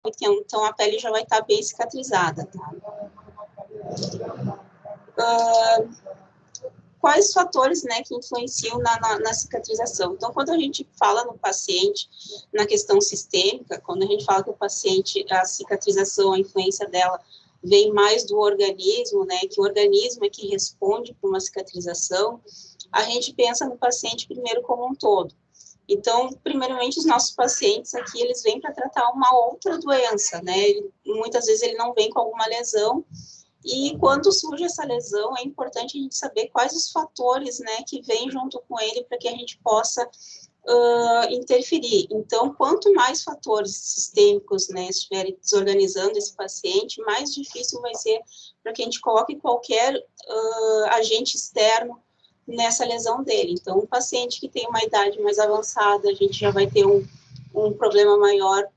então a pele já vai estar bem cicatrizada, tá? Quais fatores, né, que influenciam na cicatrização? Então, quando a gente fala no paciente, na questão sistêmica, quando a gente fala que o paciente, a cicatrização, a influência dela vem mais do organismo, né, que o organismo é que responde por uma cicatrização, a gente pensa no paciente primeiro como um todo. Então, primeiramente, os nossos pacientes aqui, eles vêm para tratar uma outra doença, né, muitas vezes ele não vem com alguma lesão, e quando surge essa lesão, é importante a gente saber quais os fatores, né, que vêm junto com ele para que a gente possa interferir. Então, quanto mais fatores sistêmicos, né, estiverem desorganizando esse paciente, mais difícil vai ser para que a gente coloque qualquer agente externo nessa lesão dele. Então, um paciente que tem uma idade mais avançada, a gente já vai ter um problema maior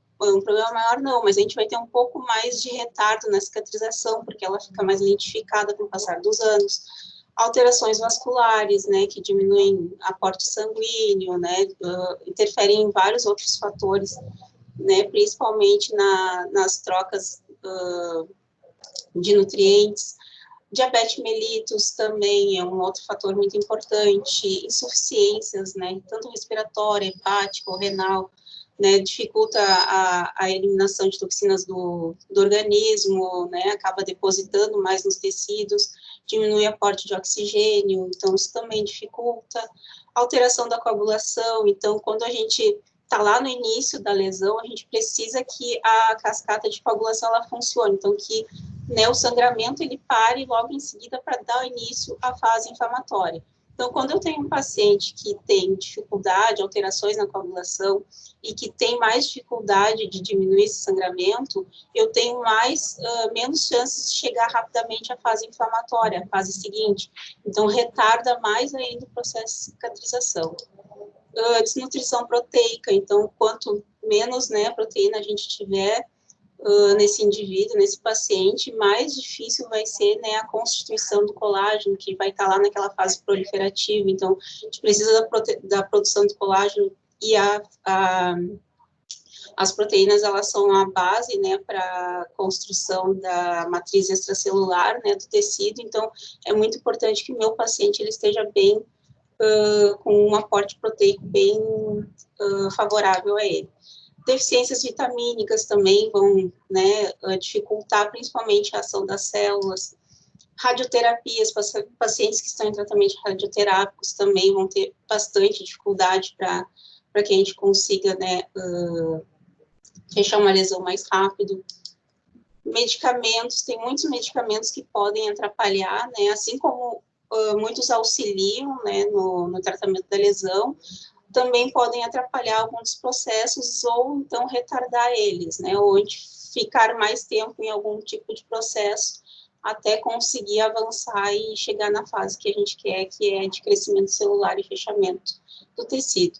não, mas a gente vai ter um pouco mais de retardo na cicatrização, porque ela fica mais lentificada com o passar dos anos. Alterações vasculares, né, que diminuem aporte sanguíneo, né, interferem em vários outros fatores, né, principalmente nas trocas de nutrientes. Diabetes mellitus também é um outro fator muito importante. Insuficiências, né, tanto respiratória, hepática ou renal, né, dificulta a eliminação de toxinas do organismo, né, acaba depositando mais nos tecidos, diminui o aporte de oxigênio, então isso também dificulta. Alteração da coagulação, então quando a gente está lá no início da lesão, a gente precisa que a cascata de coagulação ela funcione, então que, né, o sangramento ele pare logo em seguida para dar início à fase inflamatória. Então, quando eu tenho um paciente que tem dificuldade, alterações na coagulação e que tem mais dificuldade de diminuir esse sangramento, eu tenho menos chances de chegar rapidamente à fase inflamatória, a fase seguinte. Então, retarda mais ainda o processo de cicatrização. Desnutrição proteica, então, quanto menos, né, proteína a gente tiver nesse indivíduo, nesse paciente, mais difícil vai ser, né, a constituição do colágeno, que vai estar lá naquela fase proliferativa. Então, a gente precisa da produção do colágeno e as proteínas, elas são a base, né, para a construção da matriz extracelular, né, do tecido. Então, é muito importante que o meu paciente ele esteja bem, com um aporte proteico bem favorável a ele. Deficiências vitamínicas também vão, né, dificultar principalmente a ação das células. Radioterapias, pacientes que estão em tratamento radioterápicos também vão ter bastante dificuldade para que a gente consiga, né, fechar uma lesão mais rápido. Medicamentos, tem muitos medicamentos que podem atrapalhar, né, assim como muitos auxiliam, né, no tratamento da lesão, também podem atrapalhar alguns processos ou então retardar eles, né, ou ficar mais tempo em algum tipo de processo até conseguir avançar e chegar na fase que a gente quer, que é de crescimento celular e fechamento do tecido.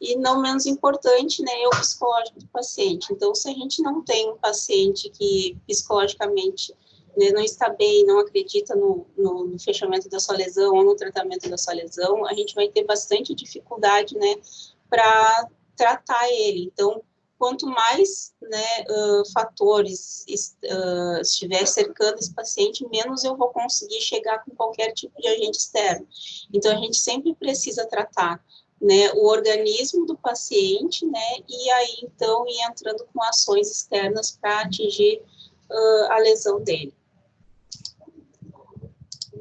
E não menos importante, né, é o psicológico do paciente. Então, se a gente não tem um paciente que psicologicamente, né, não está bem, não acredita no fechamento da sua lesão ou no tratamento da sua lesão, a gente vai ter bastante dificuldade, né, para tratar ele. Então, quanto mais, né, fatores estiver cercando esse paciente, menos eu vou conseguir chegar com qualquer tipo de agente externo. Então, a gente sempre precisa tratar, né, o organismo do paciente, né, e aí, então, ir entrando com ações externas para atingir a lesão dele.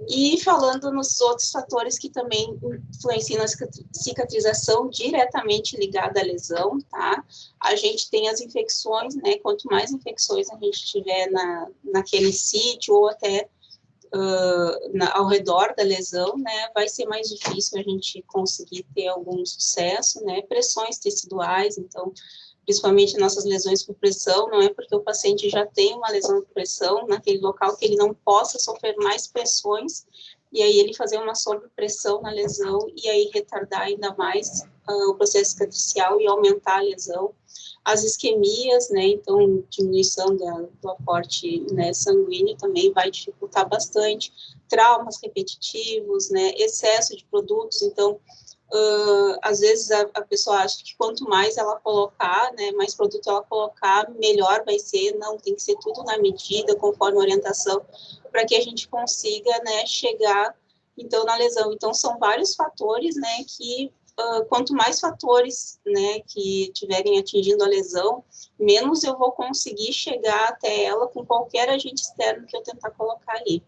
E falando nos outros fatores que também influenciam na cicatrização diretamente ligada à lesão, tá? A gente tem as infecções, né? Quanto mais infecções a gente tiver naquele sítio ou até ao redor da lesão, né? Vai ser mais difícil a gente conseguir ter algum sucesso, né? Pressões teciduais, então, principalmente nossas lesões por pressão, não é porque o paciente já tem uma lesão por pressão naquele local que ele não possa sofrer mais pressões, e aí ele fazer uma sobrepressão na lesão, e aí retardar ainda mais o processo cicatricial e aumentar a lesão. As isquemias, né, então diminuição do aporte, né, sanguíneo também vai dificultar bastante. Traumas repetitivos, né, excesso de produtos, então Às vezes a pessoa acha que quanto mais ela colocar, né, mais produto ela colocar, melhor vai ser. Não, tem que ser tudo na medida, conforme a orientação, para que a gente consiga, né, chegar, então, na lesão. Então, são vários fatores, né, que quanto mais fatores, né, que tiverem atingindo a lesão, menos eu vou conseguir chegar até ela com qualquer agente externo que eu tentar colocar ali.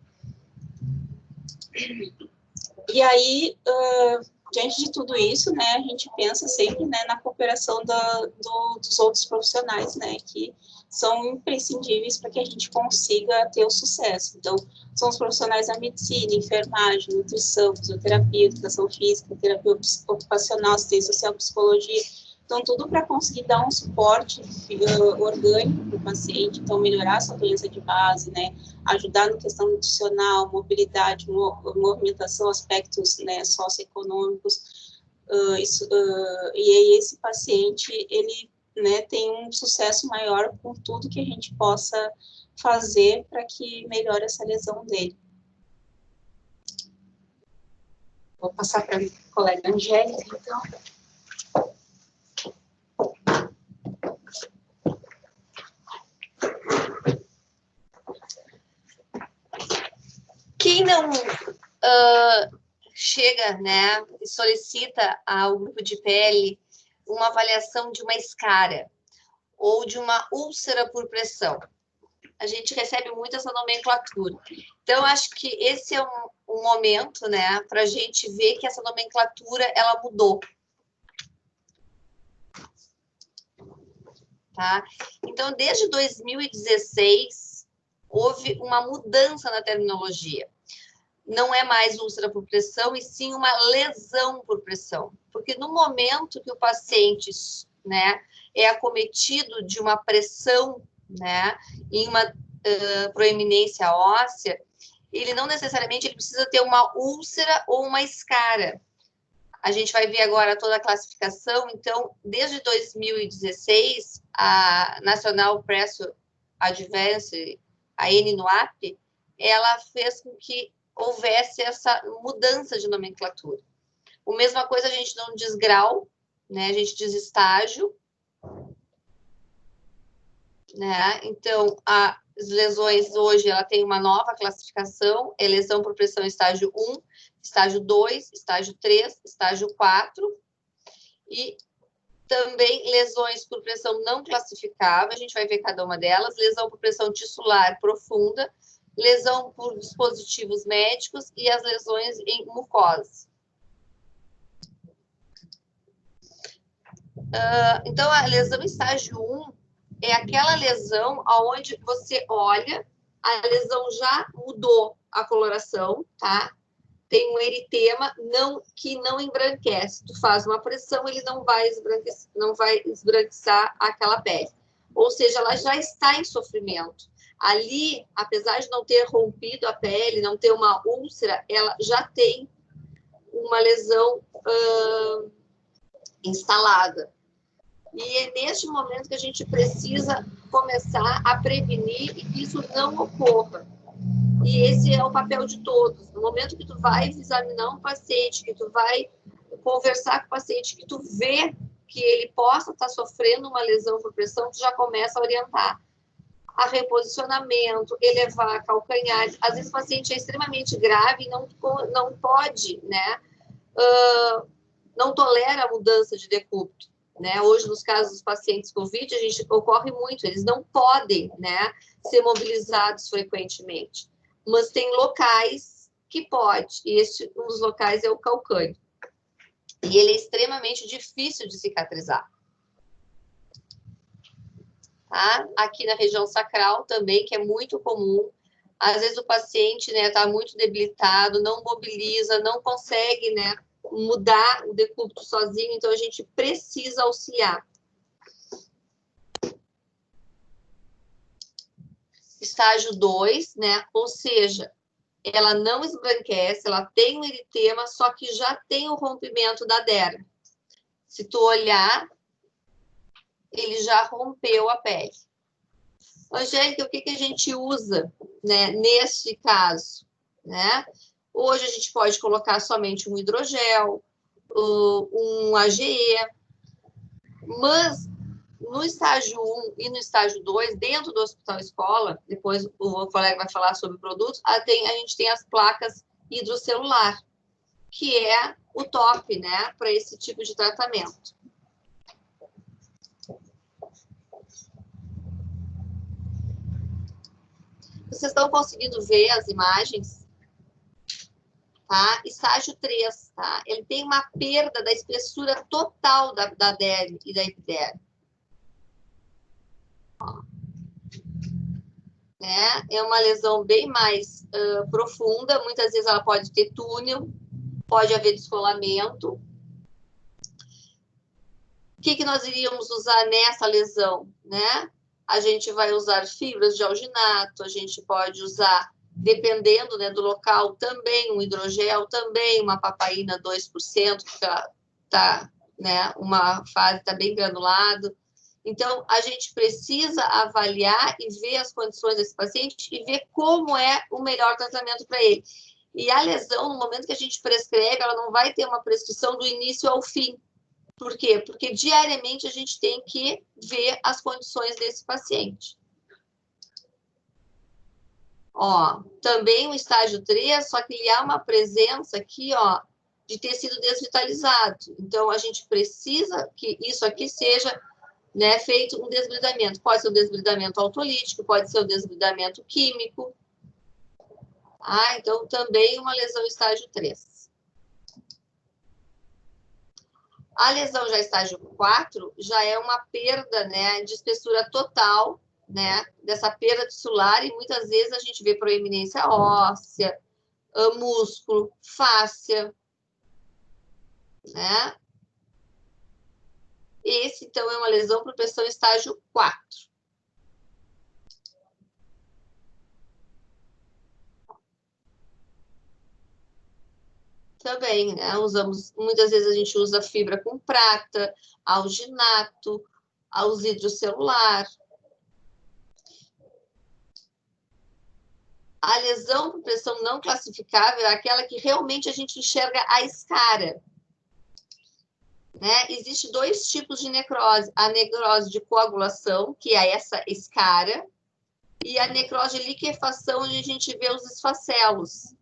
E aí, diante de tudo isso, né, a gente pensa sempre, né, na cooperação dos outros profissionais, né, que são imprescindíveis para que a gente consiga ter o sucesso. Então, são os profissionais da medicina, enfermagem, nutrição, fisioterapia, educação física, terapia ocupacional, assistência social, psicologia. Então, tudo para conseguir dar um suporte orgânico para o paciente, então, melhorar a sua doença de base, né, ajudar na questão nutricional, mobilidade, movimentação, aspectos, né, socioeconômicos, e aí esse paciente, ele, né, tem um sucesso maior com tudo que a gente possa fazer para que melhore essa lesão dele. Vou passar para a minha colega Angélica, então. Quem não chega, né, e solicita ao grupo de pele uma avaliação de uma escara ou de uma úlcera por pressão? A gente recebe muito essa nomenclatura. Então, acho que esse é um momento, né, para a gente ver que essa nomenclatura, ela mudou. Tá? Então, desde 2016, houve uma mudança na terminologia. Não é mais úlcera por pressão, e sim uma lesão por pressão. Porque no momento que o paciente, né, é acometido de uma pressão, né, em uma proeminência óssea, ele não necessariamente ele precisa ter uma úlcera ou uma escara. A gente vai ver agora toda a classificação. Então, desde 2016, a National Pressure Advance, a NNUAP, ela fez com que houvesse essa mudança de nomenclatura. A mesma coisa a gente não diz grau, né? A gente diz estágio, né? Então, as lesões hoje, ela tem uma nova classificação, é lesão por pressão estágio 1, estágio 2, estágio 3, estágio 4, e também lesões por pressão não classificável, a gente vai ver cada uma delas, lesão por pressão tissular profunda, lesão por dispositivos médicos e as lesões em mucosa. Então, a lesão estágio 1 é aquela lesão onde você olha, a lesão já mudou a coloração, tá? Tem um eritema que não embranquece. Tu faz uma pressão, ele não vai esbranquiçar aquela pele. Ou seja, ela já está em sofrimento. Ali, apesar de não ter rompido a pele, não ter uma úlcera, ela já tem uma lesão instalada. E é neste momento que a gente precisa começar a prevenir e que isso não ocorra. E esse é o papel de todos. No momento que tu vai examinar um paciente, que tu vai conversar com o paciente, que tu vê que ele possa estar sofrendo uma lesão por pressão, tu já começa a orientar a reposicionamento, elevar calcanhares. Às vezes o paciente é extremamente grave e não pode, né? Não tolera a mudança de decúbito. Né? Hoje, nos casos dos pacientes COVID, a gente ocorre muito, eles não podem, né, ser mobilizados frequentemente. Mas tem locais que pode, e um dos locais é o calcâneo. E ele é extremamente difícil de cicatrizar. Tá? Aqui na região sacral também, que é muito comum. Às vezes o paciente, né, tá muito debilitado, não mobiliza, não consegue, né, mudar o decúbito sozinho, então a gente precisa auxiliar. Estágio 2, né? Ou seja, ela não esbranquece, ela tem um eritema, só que já tem o rompimento da derme. Se tu olhar, ele já rompeu a pele. Angélica, o que a gente usa, né, neste caso? Né? Hoje a gente pode colocar somente um hidrogel, um AGE, mas no estágio 1 e no estágio 2, dentro do hospital escola, depois o colega vai falar sobre produtos, a gente tem as placas hidrocelular, que é o top, né, para esse tipo de tratamento. Vocês estão conseguindo ver as imagens? Tá? Estágio 3, tá? Ele tem uma perda da espessura total da derme e da epiderme. Ó. Né? É uma lesão bem mais profunda, muitas vezes ela pode ter túnel, pode haver descolamento. O que nós iríamos usar nessa lesão, né? A gente vai usar fibras de alginato, a gente pode usar, dependendo, né, do local, também um hidrogel, também uma papaina 2%, que tá, né, uma fase está bem granulado. Então, a gente precisa avaliar e ver as condições desse paciente e ver como é o melhor tratamento para ele. E a lesão, no momento que a gente prescreve, ela não vai ter uma prescrição do início ao fim. Por quê? Porque diariamente a gente tem que ver as condições desse paciente. Ó, também o estágio 3, só que ele há uma presença aqui, ó, de tecido desvitalizado. Então, a gente precisa que isso aqui seja, né, feito um desbridamento. Pode ser um desbridamento autolítico, pode ser um desbridamento químico. Ah, então, também uma lesão estágio 3. A lesão já estágio 4 já é uma perda, né, de espessura total, né, dessa perda tissular, e muitas vezes a gente vê proeminência óssea, músculo, fáscia, né? Esse, então, é uma lesão por pressão estágio 4. Também, né, muitas vezes a gente usa fibra com prata, alginato, os hidrocelular. A lesão por pressão não classificável é aquela que realmente a gente enxerga a escara. Né? Existem 2 tipos de necrose. A necrose de coagulação, que é essa escara, e a necrose de liquefação, onde a gente vê os esfacelos.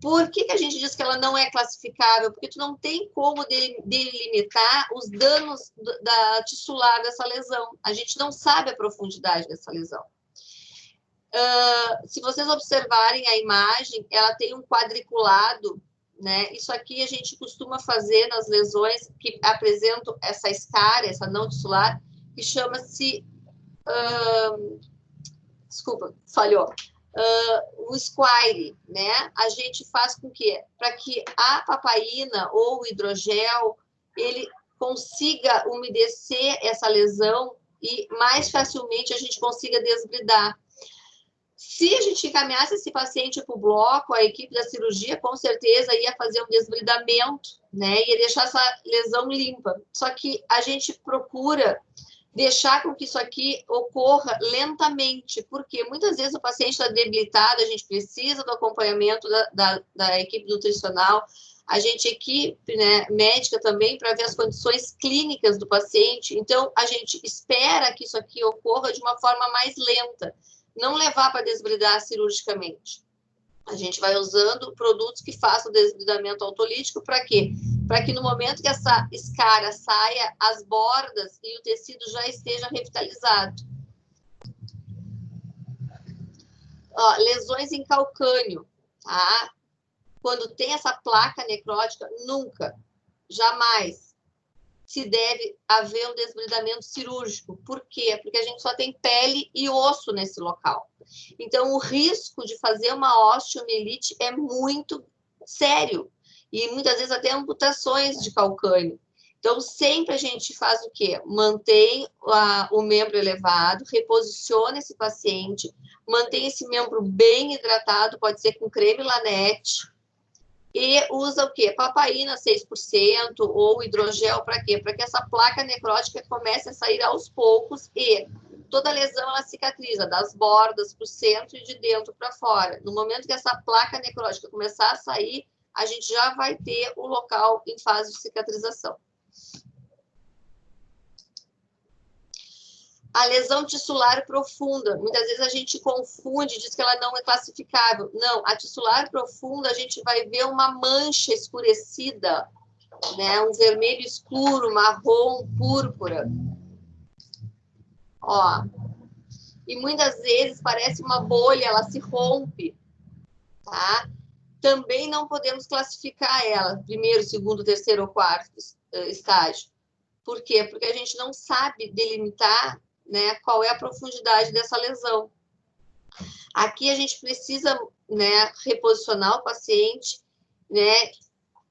Por que a gente diz que ela não é classificável? Porque tu não tem como delimitar os danos da tissular dessa lesão. A gente não sabe a profundidade dessa lesão. Se vocês observarem a imagem, ela tem um quadriculado, né? Isso aqui a gente costuma fazer nas lesões que apresentam essa escara, essa não tissular, que chama-se... desculpa, falhou. O squire, né? A gente faz com que, para que a papaina ou o hidrogel, ele consiga umedecer essa lesão e mais facilmente a gente consiga desbridar. Se a gente encaminhasse esse paciente para o bloco, a equipe da cirurgia com certeza ia fazer um desbridamento, né? Ia deixar essa lesão limpa. Só que a gente procura deixar com que isso aqui ocorra lentamente, porque muitas vezes o paciente está debilitado, a gente precisa do acompanhamento da equipe nutricional, a gente equipe, né, médica também, para ver as condições clínicas do paciente. Então, a gente espera que isso aqui ocorra de uma forma mais lenta, não levar para desbridar cirurgicamente. A gente vai usando produtos que façam desbridamento autolítico, para quê? Para que no momento que essa escara saia, as bordas e o tecido já esteja revitalizado. Ó, lesões em calcânio, tá? Quando tem essa placa necrótica, nunca, jamais se deve haver um desbridamento cirúrgico. Por quê? Porque a gente só tem pele e osso nesse local. Então, o risco de fazer uma osteomielite é muito sério. E muitas vezes até amputações de calcânio. Então, sempre a gente faz o quê? Mantém o membro elevado, reposiciona esse paciente, mantém esse membro bem hidratado, pode ser com creme Lanetti, e usa o quê? Papaina 6% ou hidrogel para quê? Para que essa placa necrótica comece a sair aos poucos e toda lesão ela cicatriza das bordas para o centro e de dentro para fora. No momento que essa placa necrótica começar a sair, a gente já vai ter o local em fase de cicatrização. A lesão tissular profunda, muitas vezes a gente confunde, diz que ela não é classificável. Não, a tissular profunda, a gente vai ver uma mancha escurecida, né? Um vermelho escuro, marrom, púrpura. Ó. E muitas vezes parece uma bolha, ela se rompe, tá? Também não podemos classificar ela, primeiro, segundo, terceiro ou quarto estágio. Por quê? Porque a gente não sabe delimitar, né, qual é a profundidade dessa lesão. Aqui a gente precisa, né, reposicionar o paciente, né,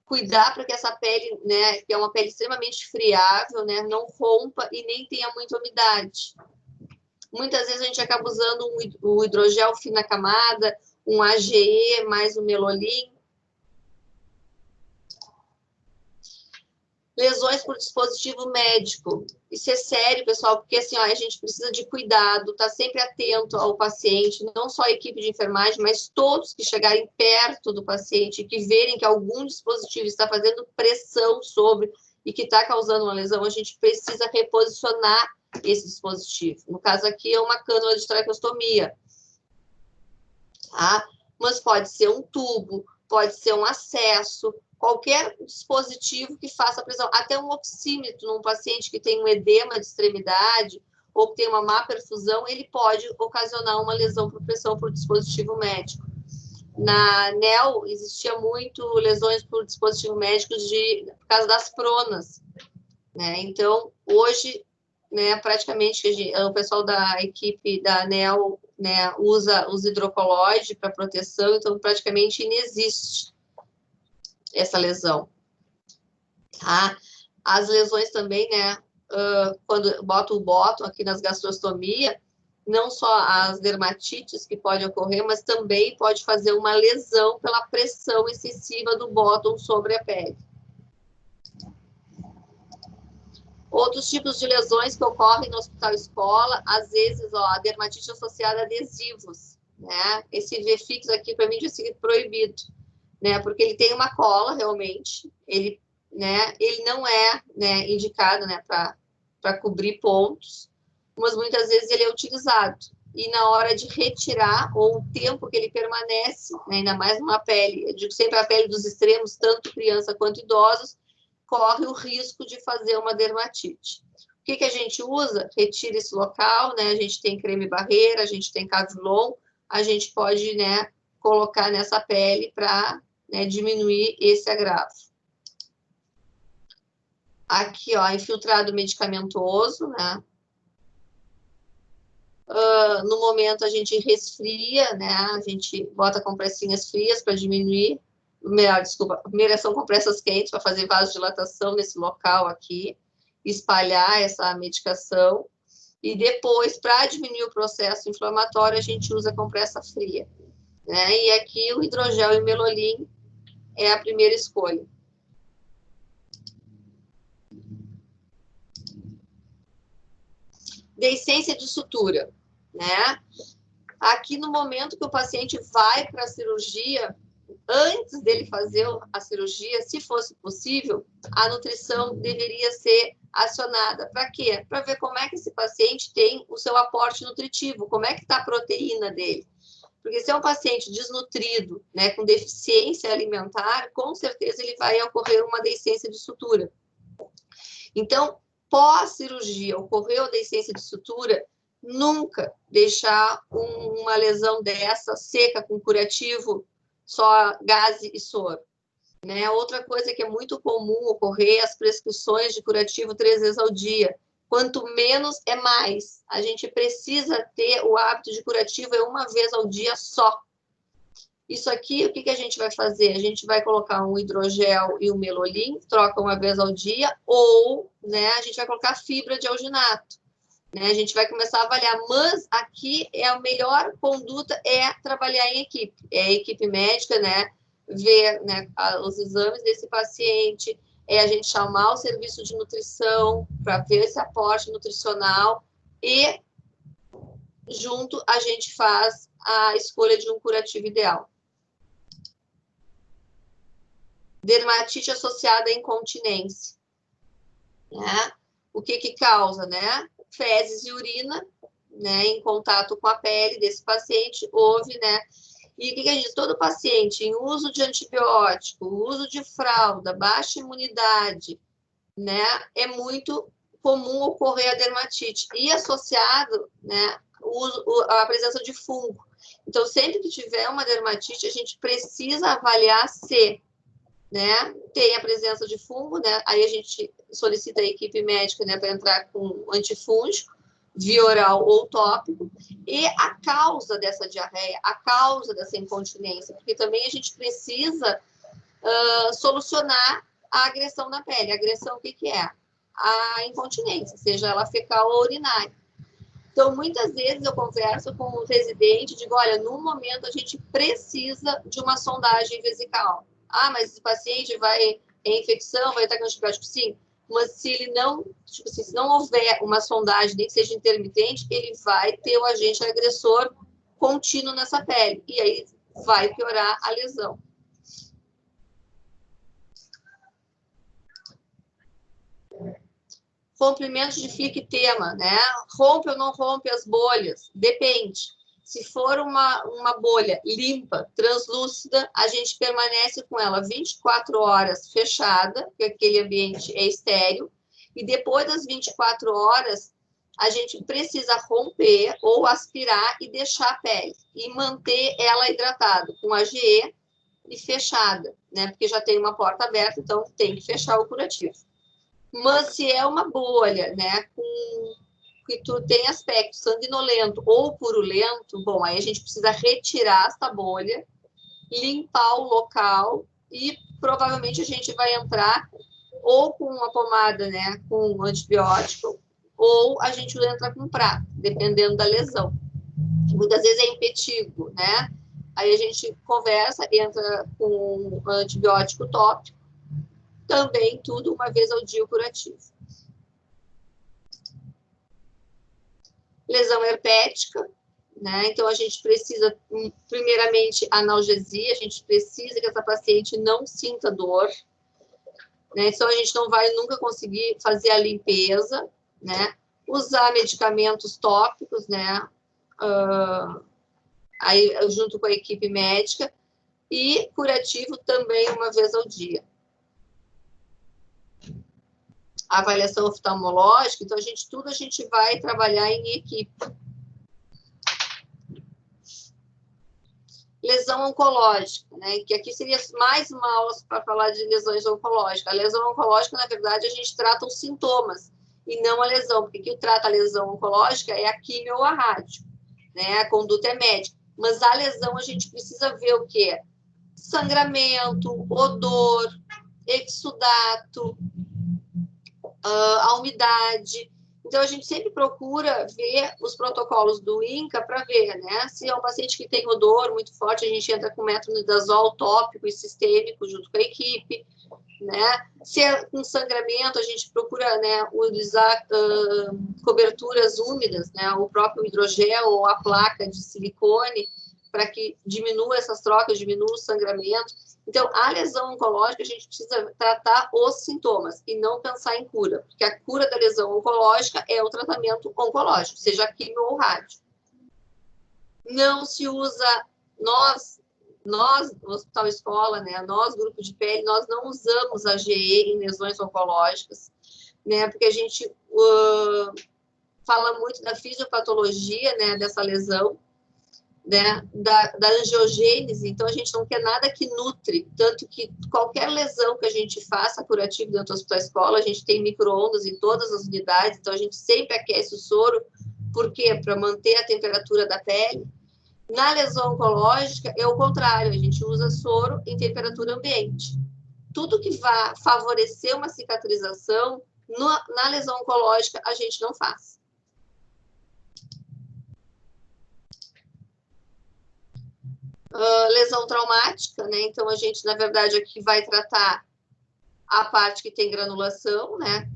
cuidar para que essa pele, né, que é uma pele extremamente friável, né, não rompa e nem tenha muita umidade. Muitas vezes a gente acaba usando um hidrogel fina camada, um AGE mais um Melolin. Lesões por dispositivo médico. Isso é sério, pessoal, porque assim, ó, a gente precisa de cuidado, tá sempre atento ao paciente, não só a equipe de enfermagem, mas todos que chegarem perto do paciente, que verem que algum dispositivo está fazendo pressão sobre e que está causando uma lesão, a gente precisa reposicionar esse dispositivo. No caso aqui é uma cânula de traqueostomia, tá? Mas pode ser um tubo, pode ser um acesso, qualquer dispositivo que faça pressão, até um oxímetro num paciente que tem um edema de extremidade ou que tem uma má perfusão, ele pode ocasionar uma lesão por pressão por dispositivo médico. Na NEL existia muito lesões por dispositivo médico por causa das pronas, né? Então, hoje, né, praticamente o pessoal da equipe da NEL, né, usa os hidrocolóide para proteção, então praticamente inexiste essa lesão, tá? As lesões também, né, quando bota o bóton aqui nas gastrostomia, não só as dermatites que podem ocorrer, mas também pode fazer uma lesão pela pressão excessiva do bóton sobre a pele. Outros tipos de lesões que ocorrem no hospital escola, às vezes, ó, a dermatite associada a adesivos, né? Esse V-Fix aqui, para mim, já seria proibido, né? Porque ele tem uma cola, realmente, ele não é, né, indicado, né, para cobrir pontos, mas muitas vezes ele é utilizado. E na hora de retirar, ou o tempo que ele permanece, né, ainda mais numa pele, eu digo sempre a pele dos extremos, tanto criança quanto idosos, corre o risco de fazer uma dermatite. O que a gente usa? Retira esse local, né? A gente tem creme barreira, a gente tem Cavlon, a gente pode, né, colocar nessa pele para, né, diminuir esse agravo. Aqui, ó, infiltrado medicamentoso, né? No momento a gente resfria, né? A gente bota compressinhas frias para diminuir. Primeiro são compressas quentes para fazer vasodilatação nesse local aqui, espalhar essa medicação. E depois, para diminuir o processo inflamatório, a gente usa compressa fria, né? E aqui o hidrogel e o Melolin é a primeira escolha. Deiscência de sutura, né? Aqui no momento que o paciente vai para a cirurgia, antes dele fazer a cirurgia, se fosse possível, a nutrição deveria ser acionada. Para quê? Para ver como é que esse paciente tem o seu aporte nutritivo, como é que está a proteína dele. Porque se é um paciente desnutrido, né, com deficiência alimentar, com certeza ele vai ocorrer uma deiscência de sutura. Então, pós-cirurgia, ocorreu a deiscência de sutura, nunca deixar uma lesão dessa seca com curativo, só gaze e soro, né? Outra coisa que é muito comum ocorrer, as prescrições de curativo 3 vezes ao dia. Quanto menos é mais. A gente precisa ter o hábito de curativo uma vez ao dia só. Isso aqui, o que a gente vai fazer? A gente vai colocar um hidrogel e um Melolin, troca uma vez ao dia, ou, né, a gente vai colocar fibra de alginato. Né? A gente vai começar a avaliar, mas aqui a melhor conduta é trabalhar em equipe. É a equipe médica, né, ver, né, os exames desse paciente, é a gente chamar o serviço de nutrição para ver esse aporte nutricional e, junto, a gente faz a escolha de um curativo ideal. dermatite associada à incontinência, né? O que causa, né? Fezes e urina, né, em contato com a pele desse paciente, houve, né? E o que a gente diz? Todo paciente em uso de antibiótico, uso de fralda, baixa imunidade, né, é muito comum ocorrer a dermatite e associado, né, a presença de fungo. Então, sempre que tiver uma dermatite, a gente precisa avaliar se, né, tem a presença de fungo, né, aí a gente solicita a equipe médica, né, para entrar com antifúngico, via oral ou tópico, e a causa dessa diarreia, a causa dessa incontinência, porque também a gente precisa solucionar a agressão na pele. A agressão, o que é? A incontinência, seja ela fecal ou urinária. Então, muitas vezes eu converso com o residente e digo, olha, no momento a gente precisa de uma sondagem vesical. Ah, mas esse paciente vai em infecção, vai estar com antibiótico? Sim. Mas se ele não, tipo assim, se não houver uma sondagem, nem que seja intermitente, ele vai ter o agente agressor contínuo nessa pele. E aí vai piorar a lesão. Rompimento de flictema, né? Rompe ou não rompe as bolhas? Depende. Se for uma bolha limpa, translúcida, a gente permanece com ela 24 horas fechada, porque aquele ambiente é estéril, e depois das 24 horas, a gente precisa romper ou aspirar e deixar a pele, e manter ela hidratada, com AGE e fechada, né? Porque já tem uma porta aberta, então tem que fechar o curativo. Mas se é uma bolha, né, que tu tem aspecto sanguinolento ou purulento, bom, aí a gente precisa retirar essa bolha, limpar o local e provavelmente a gente vai entrar ou com uma pomada, né, com antibiótico, ou a gente entra com prato, dependendo da lesão. Muitas vezes é impetigo, né? Aí a gente conversa, entra com antibiótico tópico, também tudo uma vez ao dia o curativo. Lesão herpética, né? Então a gente precisa, primeiramente, analgesia, a gente precisa que essa paciente não sinta dor, né? Então a gente não vai nunca conseguir fazer a limpeza, né? Usar medicamentos tópicos, né? Aí junto com a equipe médica, e curativo também uma vez ao dia. A avaliação oftalmológica, então tudo a gente vai trabalhar em equipe. Lesão oncológica, né? Que aqui seria mais mal para falar de lesões oncológicas. A lesão oncológica, na verdade, a gente trata os sintomas e não a lesão, porque quem trata a lesão oncológica é a quimio ou a rádio, né? A conduta é médica. Mas a lesão a gente precisa ver o quê? Sangramento, odor, exudato, a umidade. Então, a gente sempre procura ver os protocolos do INCA para ver, né? Se é um paciente que tem odor muito forte, a gente entra com metronidazol tópico e sistêmico junto com a equipe, né? Se é com sangramento, a gente procura, né, utilizar coberturas úmidas, né? O próprio hidrogel ou a placa de silicone, para que diminua essas trocas, diminua o sangramento. Então, a lesão oncológica, a gente precisa tratar os sintomas e não pensar em cura, porque a cura da lesão oncológica é o tratamento oncológico, seja quimio ou rádio. Não se usa, nós, no Hospital Escola, né, nós, grupo de pele, nós não usamos AGE em lesões oncológicas, né, porque a gente fala muito da fisiopatologia, né, dessa lesão, né, da angiogênese, então a gente não quer nada que nutre, tanto que qualquer lesão que a gente faça curativo dentro do Hospital Escola, a gente tem micro-ondas em todas as unidades, então a gente sempre aquece o soro, por quê? Para manter a temperatura da pele. Na lesão oncológica, é o contrário, a gente usa soro em temperatura ambiente. Tudo que vá favorecer uma cicatrização, na lesão oncológica, a gente não faz. Lesão traumática, né? Então, a gente, na verdade, aqui vai tratar a parte que tem granulação, né?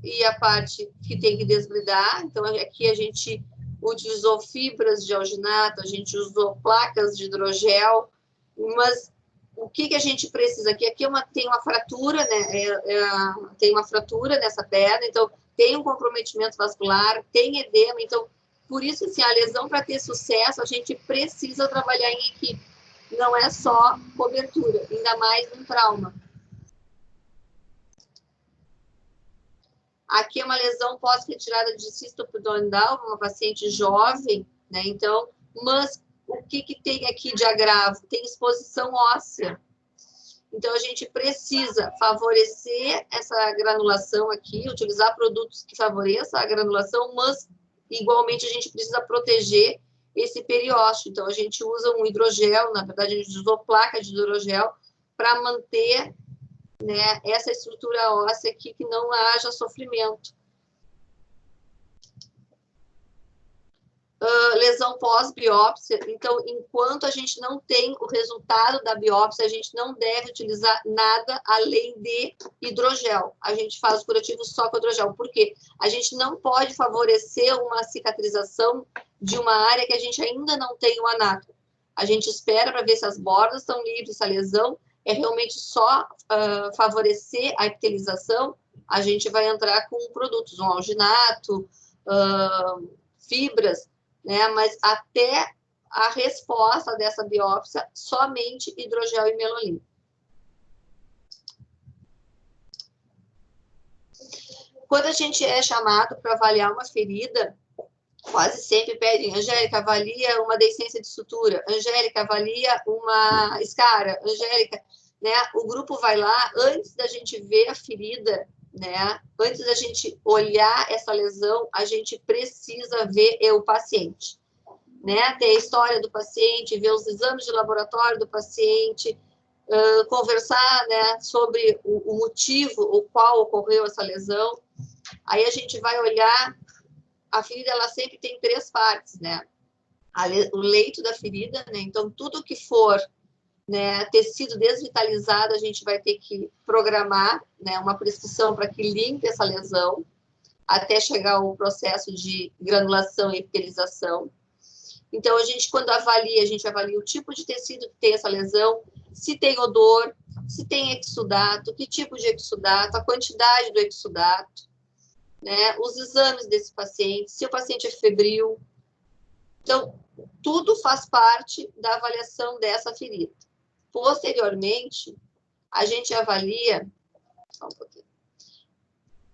E a parte que tem que desbridar. Então, aqui a gente utilizou fibras de alginato, a gente usou placas de hidrogel, mas o que a gente precisa aqui? Aqui tem uma fratura, né? Tem uma fratura nessa perna, então tem um comprometimento vascular, tem edema, então, por isso, assim, a lesão, para ter sucesso, a gente precisa trabalhar em equipe. Não é só cobertura, ainda mais num trauma. Aqui é uma lesão pós-retirada de cisto pudendal, uma paciente jovem, né? Então, mas o que tem aqui de agravo? Tem exposição óssea. Então, a gente precisa favorecer essa granulação aqui, utilizar produtos que favoreçam a granulação, mas, igualmente, a gente precisa proteger esse periósteo. Então, a gente usa um hidrogel, na verdade, a gente usou placa de hidrogel para manter, né, essa estrutura óssea aqui, que não haja sofrimento. Lesão pós-biópsia, então, enquanto a gente não tem o resultado da biópsia, a gente não deve utilizar nada além de hidrogel. A gente faz o curativo só com hidrogel. Por quê? A gente não pode favorecer uma cicatrização de uma área que a gente ainda não tem o anátomo. A gente espera para ver se as bordas estão livres, se a lesão é realmente só favorecer a epitelização. A gente vai entrar com produtos, um alginato, fibras, né? Mas até a resposta dessa biópsia, somente hidrogel e melolim. Quando a gente é chamado para avaliar uma ferida, quase sempre pedem: Angélica, avalia uma deiscência de sutura, Angélica, avalia uma escara, Angélica, né? O grupo vai lá, antes da gente ver a ferida, né? Antes da gente olhar essa lesão, a gente precisa ver o paciente, né? Ter a história do paciente, ver os exames de laboratório do paciente, conversar, né, sobre o motivo, o qual ocorreu essa lesão. Aí a gente vai olhar, a ferida, ela sempre tem 3 partes, né? O leito da ferida, né? Então, tudo que for, né, tecido desvitalizado, a gente vai ter que programar, né, uma prescrição para que limpe essa lesão, até chegar ao processo de granulação e epitelização. Então, a gente, quando avalia, a gente avalia o tipo de tecido que tem essa lesão, se tem odor, se tem exudato, que tipo de exudato, a quantidade do exudato, né, os exames desse paciente, se o paciente é febril. Então, tudo faz parte da avaliação dessa ferida. Posteriormente, a gente avalia só um pouquinho,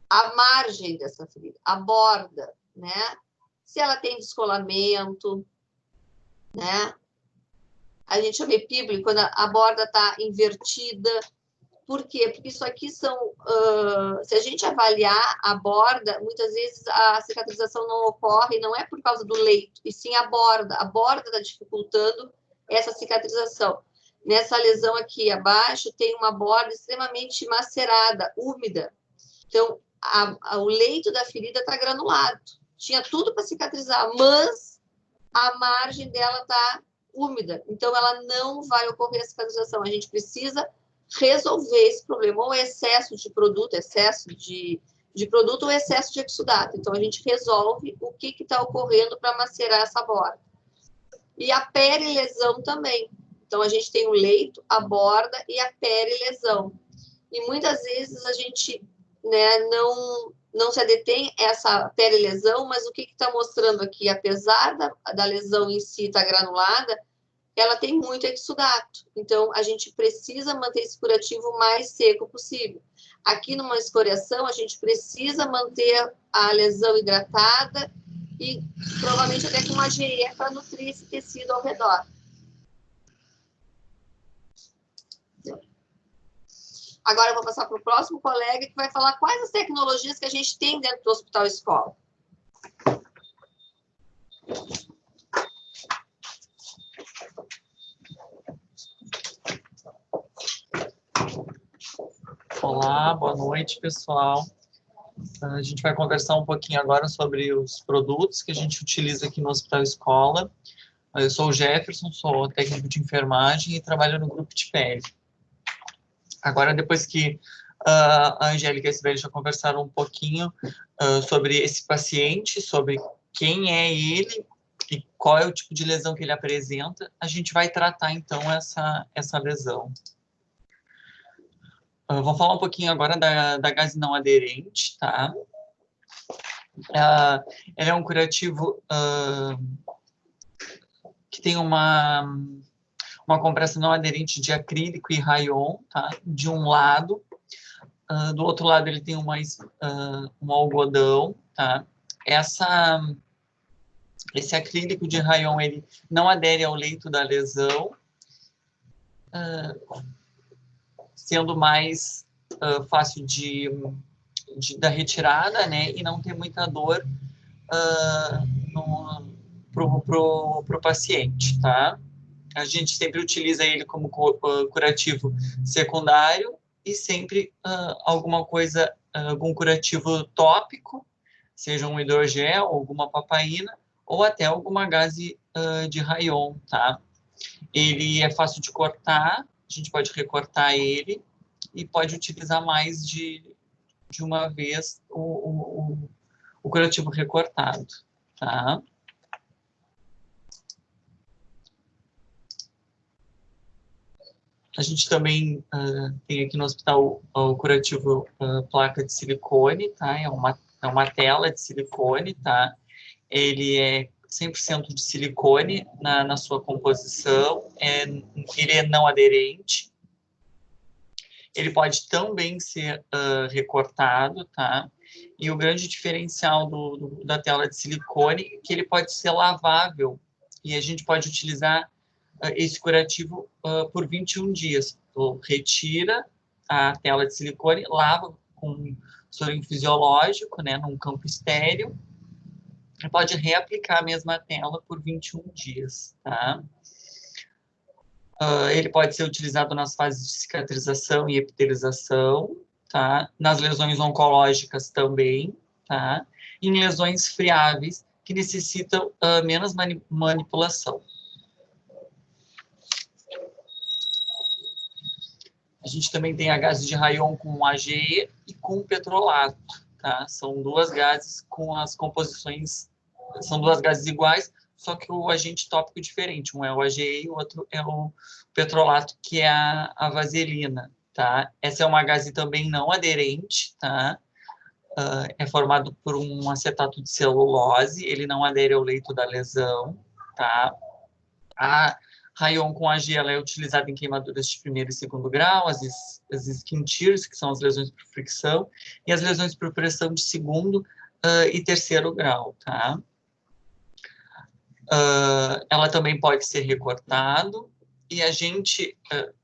a margem dessa ferida, a borda, né? Se ela tem descolamento, né? A gente chama epíbole quando a borda está invertida. Por quê? Porque isso aqui são... se a gente avaliar a borda, muitas vezes a cicatrização não ocorre, não é por causa do leito, e sim a borda. A borda está dificultando essa cicatrização. Nessa lesão aqui abaixo, tem uma borda extremamente macerada, úmida. Então, o leito da ferida está granulado. Tinha tudo para cicatrizar, mas a margem dela está úmida. Então, ela não vai ocorrer a cicatrização. A gente precisa resolver esse problema, ou excesso de produto, produto ou excesso de exudato. Então, a gente resolve o que está ocorrendo para macerar essa borda. E a perilesão também. Então, a gente tem o leito, a borda e a perilesão. E muitas vezes a gente, né, não se detém essa perilesão, mas o que está mostrando aqui? Apesar da lesão em si estar granulada, ela tem muito exudato. Então, a gente precisa manter esse curativo o mais seco possível. Aqui, numa escoriação, a gente precisa manter a lesão hidratada e, provavelmente, até com uma GE para nutrir esse tecido ao redor. Agora, eu vou passar para o próximo colega, que vai falar quais as tecnologias que a gente tem dentro do Hospital Escola. Olá, boa noite, pessoal. A gente vai conversar um pouquinho agora sobre os produtos que a gente utiliza aqui no Hospital Escola. Eu sou o Jefferson, sou técnico de enfermagem e trabalho no grupo de pele. Agora, depois que a Angélica e a Sibeli já conversaram um pouquinho sobre esse paciente, sobre quem é ele e qual é o tipo de lesão que ele apresenta, a gente vai tratar, então, essa lesão. Vou falar um pouquinho agora da gase não aderente, tá? Ele é um curativo que tem uma compressa não aderente de acrílico e rayon, tá? De um lado. Do outro lado, ele tem um algodão, tá? Esse acrílico de rayon, ele não adere ao leito da lesão, sendo mais fácil da retirada, né? E não ter muita dor pro paciente, tá? A gente sempre utiliza ele como curativo secundário e sempre algum curativo tópico, seja um hidrogel, alguma papaina, ou até alguma gase de rayon, tá? Ele é fácil de cortar, a gente pode recortar ele e pode utilizar mais de uma vez o curativo recortado, tá? A gente também tem aqui no hospital o curativo placa de silicone, tá? É uma tela de silicone, tá? Ele é 100% de silicone na sua composição, ele é não aderente, ele pode também ser recortado, tá? E o grande diferencial da tela de silicone é que ele pode ser lavável e a gente pode utilizar esse curativo por 21 dias. Tu retira a tela de silicone, lava com sorinho fisiológico, né, num campo estéril, e pode reaplicar a mesma tela por 21 dias, tá? Ele pode ser utilizado nas fases de cicatrização e epitelização, tá? Nas lesões oncológicas também, tá? Em lesões friáveis que necessitam menos manipulação. A gente também tem a gase de rayon com AGE e com petrolato, tá? São duas gases com as composições, são duas gases iguais, só que o agente tópico diferente. Um é o AGE e o outro é o petrolato, que é a vaselina, tá? Essa é uma gase também não aderente, tá? É formado por um acetato de celulose, ele não adere ao leito da lesão, tá? A rayon com AG ela é utilizada em queimaduras de primeiro e segundo grau, as skin tears, que são as lesões por fricção, e as lesões por pressão de segundo e terceiro grau, tá? Ela também pode ser recortado, e a gente,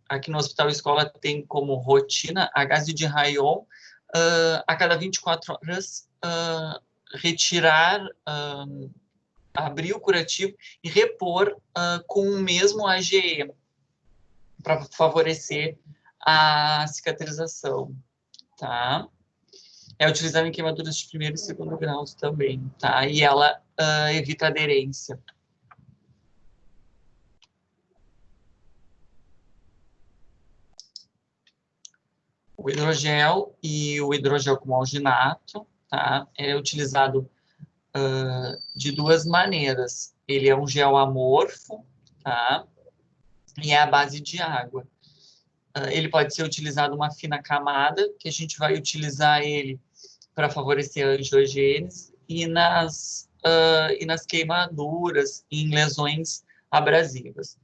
aqui no Hospital Escola, tem como rotina a gase de rayon a cada 24 horas retirar, abrir o curativo e repor com o mesmo AGE para favorecer a cicatrização, tá? É utilizada em queimaduras de primeiro e segundo graus também, tá? E ela evita aderência. O hidrogel e o hidrogel com alginato, tá? É utilizado de duas maneiras. Ele é um gel amorfo, tá? E é à base de água. Ele pode ser utilizado uma fina camada, que a gente vai utilizar ele para favorecer a angiogênese e nas queimaduras, em lesões abrasivas.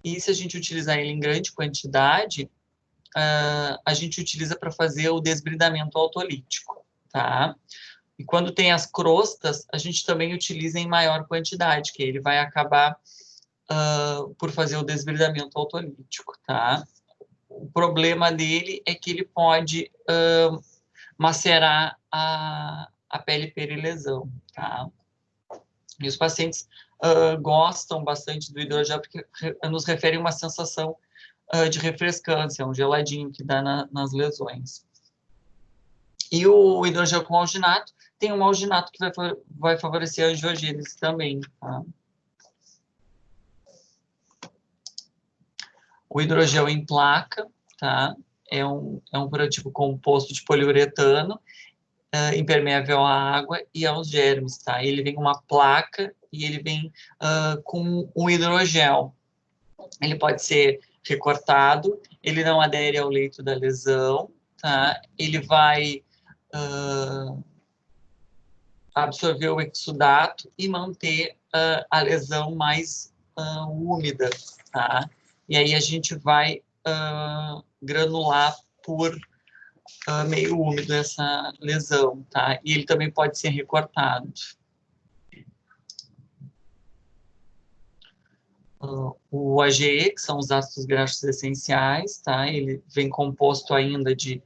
E se a gente utilizar ele em grande quantidade, a gente utiliza para fazer o desbridamento autolítico, tá? E quando tem as crostas, a gente também utiliza em maior quantidade, que ele vai acabar por fazer o desbridamento autolítico, tá? O problema dele é que ele pode macerar a pele perilesão, tá? E os pacientes gostam bastante do hidrogel porque nos refere uma sensação de refrescância, um geladinho que dá nas lesões. E o hidrogel com alginato tem um alginato que vai favorecer a angiogênese também, tá? O hidrogel em placa, tá? É um curativo composto de poliuretano. impermeável à água e aos germes, tá? Ele vem uma placa e ele vem com um hidrogel. Ele pode ser recortado, ele não adere ao leito da lesão, tá? Ele vai absorver o exudato e manter a lesão mais úmida, tá? E aí a gente vai granular por meio úmido essa lesão, tá? E ele também pode ser recortado. O AGE, que são os ácidos graxos essenciais, tá? Ele vem composto ainda de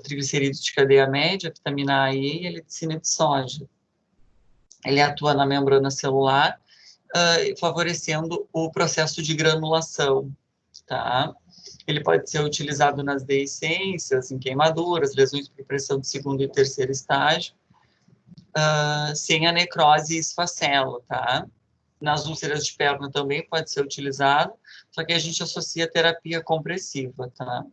triglicerídeos de cadeia média, vitamina A e a lectina de soja. Ele atua na membrana celular, favorecendo o processo de granulação, tá? Ele pode ser utilizado nas deiscências, em queimaduras, lesões por pressão de segundo e terceiro estágio, sem a necrose e esfacelo, tá? Nas úlceras de perna também pode ser utilizado, só que a gente associa a terapia compressiva, tá?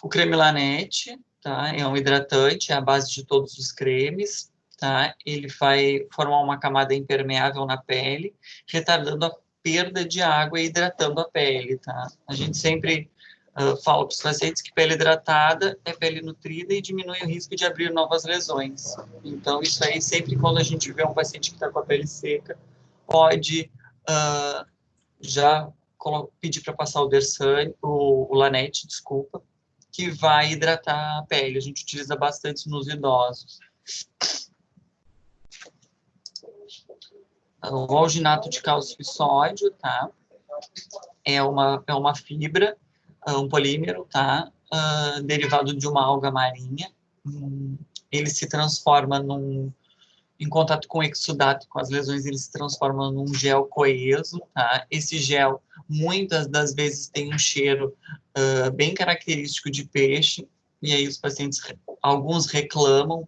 O creme Lanetti, tá? É um hidratante, é a base de todos os cremes, tá? Ele vai formar uma camada impermeável na pele, retardando a perda de água e hidratando a pele, tá? A gente sempre fala para os pacientes que pele hidratada é pele nutrida e diminui o risco de abrir novas lesões. Então, isso aí, sempre quando a gente vê um paciente que está com a pele seca, pode já pedir para passar o Dersane, o Lanetti, desculpa, que vai hidratar a pele. A gente utiliza bastante nos idosos. O alginato de cálcio e sódio, tá? É uma fibra, um polímero, tá? Derivado de uma alga marinha. Ele se transforma em contato com o exudato, com as lesões, ele se transforma num gel coeso, tá? Esse gel, muitas das vezes, tem um cheiro bem característico de peixe, e aí os pacientes, alguns reclamam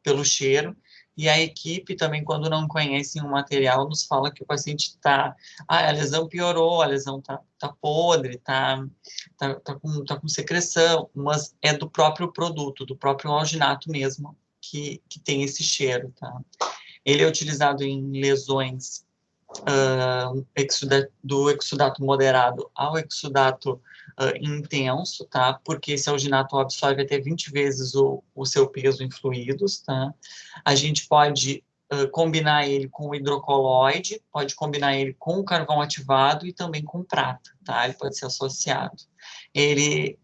pelo cheiro, e a equipe também, quando não conhecem o material, nos fala que o paciente está... a lesão piorou, a lesão tá podre, tá com secreção, mas é do próprio produto, do próprio alginato mesmo, que tem esse cheiro, tá? Ele é utilizado em lesões do exudato moderado ao exudato intenso, tá? Porque esse alginato absorve até 20 vezes o seu peso em fluidos, tá? A gente pode combinar ele com o hidrocoloide, pode combinar ele com o carvão ativado e também com prata, tá? Ele pode ser associado. Ele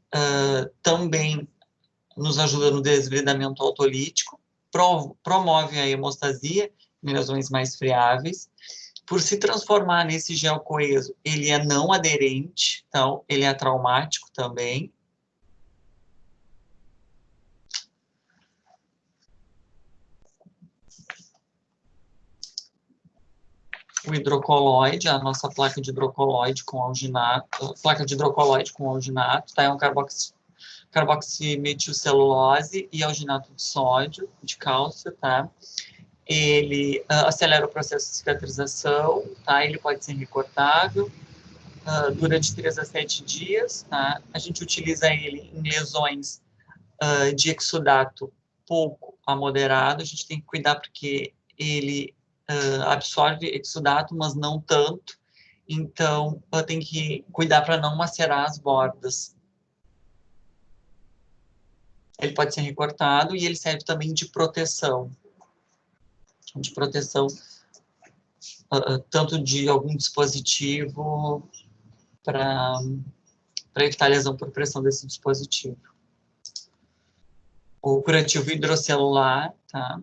também nos ajuda no desbridamento autolítico, promove a hemostasia em lesões mais friáveis. Por se transformar nesse gel coeso, ele é não aderente, então ele é traumático também. O hidrocoloide, a nossa placa de hidrocoloide com alginato, tá? É um carboximetilcelulose e alginato de sódio, de cálcio, tá? Ele acelera o processo de cicatrização, tá? Ele pode ser recortável durante 3 a 7 dias, tá? A gente utiliza ele em lesões de exudato pouco a moderado, a gente tem que cuidar porque ele absorve exudato, mas não tanto, então tem que cuidar para não macerar as bordas. Ele pode ser recortado e ele serve também de proteção. Tanto de algum dispositivo para evitar lesão por pressão desse dispositivo. O curativo hidrocelular, tá?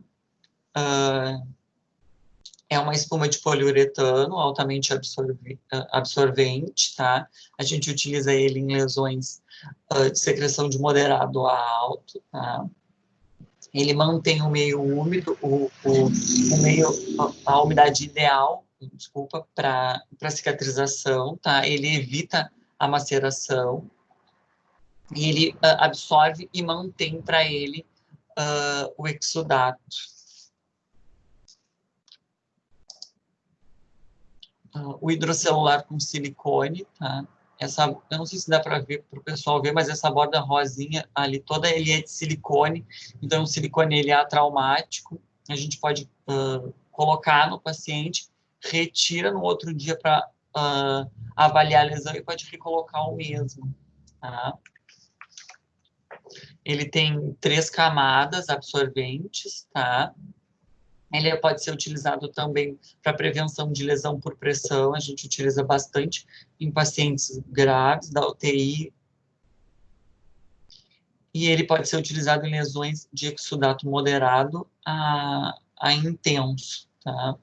É uma espuma de poliuretano altamente absorvente, tá? A gente utiliza ele em lesões de secreção de moderado a alto, tá? Ele mantém o meio úmido, a umidade ideal, desculpa, para cicatrização, tá? Ele evita a maceração e ele absorve e mantém para ele o exudato. O hidrocelular com silicone, tá? eu não sei se dá para ver, para o pessoal ver, mas essa borda rosinha ali toda ele é de silicone, então o silicone ele é atraumático, a gente pode colocar no paciente, retira no outro dia para avaliar a lesão e pode recolocar o mesmo, tá? Ele tem 3 camadas absorventes, tá? Ele pode ser utilizado também para prevenção de lesão por pressão, a gente utiliza bastante em pacientes graves da UTI. E ele pode ser utilizado em lesões de exudato moderado a intenso, tá?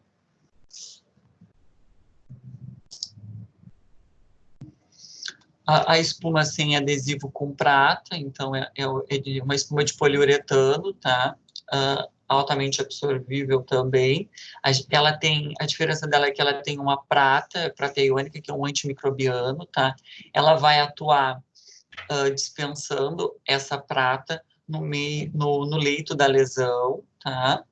A espuma sem adesivo com prata, então é uma espuma de poliuretano, tá? Altamente absorvível também. Ela tem, a diferença dela é que ela tem uma prata iônica, que é um antimicrobiano, tá? Ela vai atuar dispensando essa prata no leito da lesão, tá?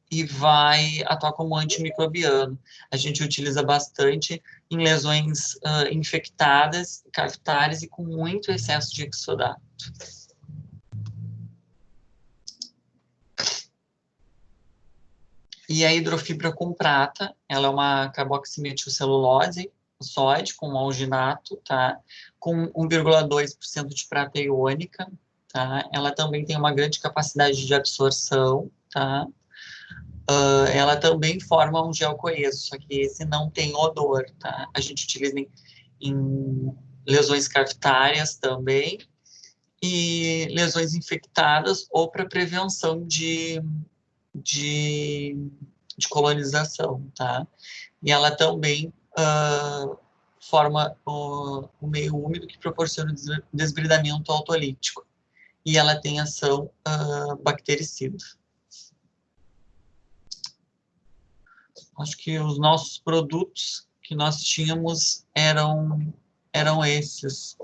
E vai atuar como antimicrobiano. A gente utiliza bastante em lesões infectadas, cavitárias e com muito excesso de exudato. E a hidrofibra com prata, ela é uma carboximetilcelulose sódio com alginato, tá? Com 1,2% de prata iônica, tá? Ela também tem uma grande capacidade de absorção, tá? Ela também forma um gel coeso, só que esse não tem odor, tá? A gente utiliza em lesões cavitárias também e lesões infectadas ou para prevenção de colonização, tá? E ela também forma o meio úmido que proporciona o desbridamento autolítico. E ela tem ação bactericida. Acho que os nossos produtos que nós tínhamos eram esses.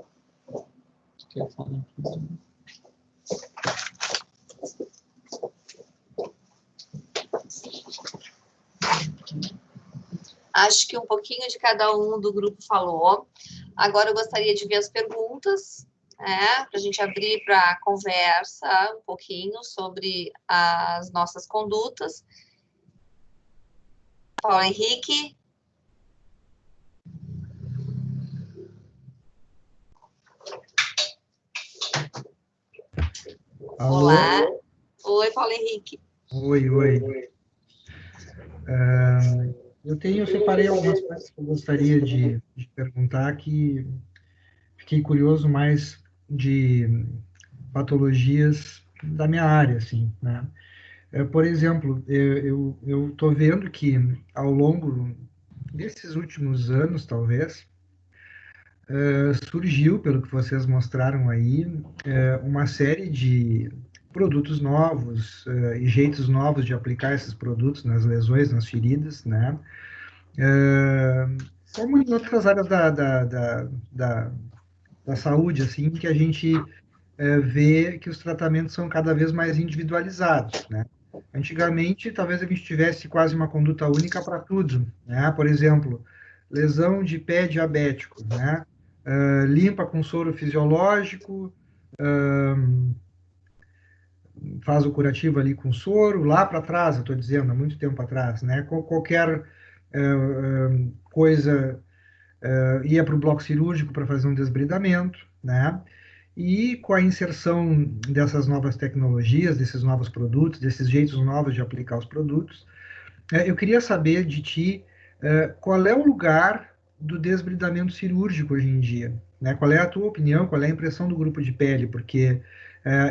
Acho que um pouquinho de cada um do grupo falou. Agora eu gostaria de ver as perguntas, para a gente abrir para conversa um pouquinho sobre as nossas condutas. Paulo Henrique. Alô? Olá. Oi, Paulo Henrique. Oi. Eu separei algumas coisas que eu gostaria de perguntar, que fiquei curioso mais de patologias da minha área, assim, né? Por exemplo, eu estou vendo que ao longo desses últimos anos, talvez, surgiu, pelo que vocês mostraram aí, uma série de produtos novos e jeitos novos de aplicar esses produtos nas lesões, nas feridas, né? Como em outras áreas da saúde, assim, que a gente vê que os tratamentos são cada vez mais individualizados, né? Antigamente, talvez a gente tivesse quase uma conduta única para tudo, né? Por exemplo, lesão de pé diabético, né? Limpa com soro fisiológico, faz o curativo ali com soro, lá para trás, eu estou dizendo, há muito tempo atrás, né? Qualquer coisa ia para o bloco cirúrgico para fazer um desbridamento, né? E com a inserção dessas novas tecnologias, desses novos produtos, desses jeitos novos de aplicar os produtos, eu queria saber de ti qual é o lugar do desbridamento cirúrgico hoje em dia, né? Qual é a tua opinião, qual é a impressão do grupo de pele? Porque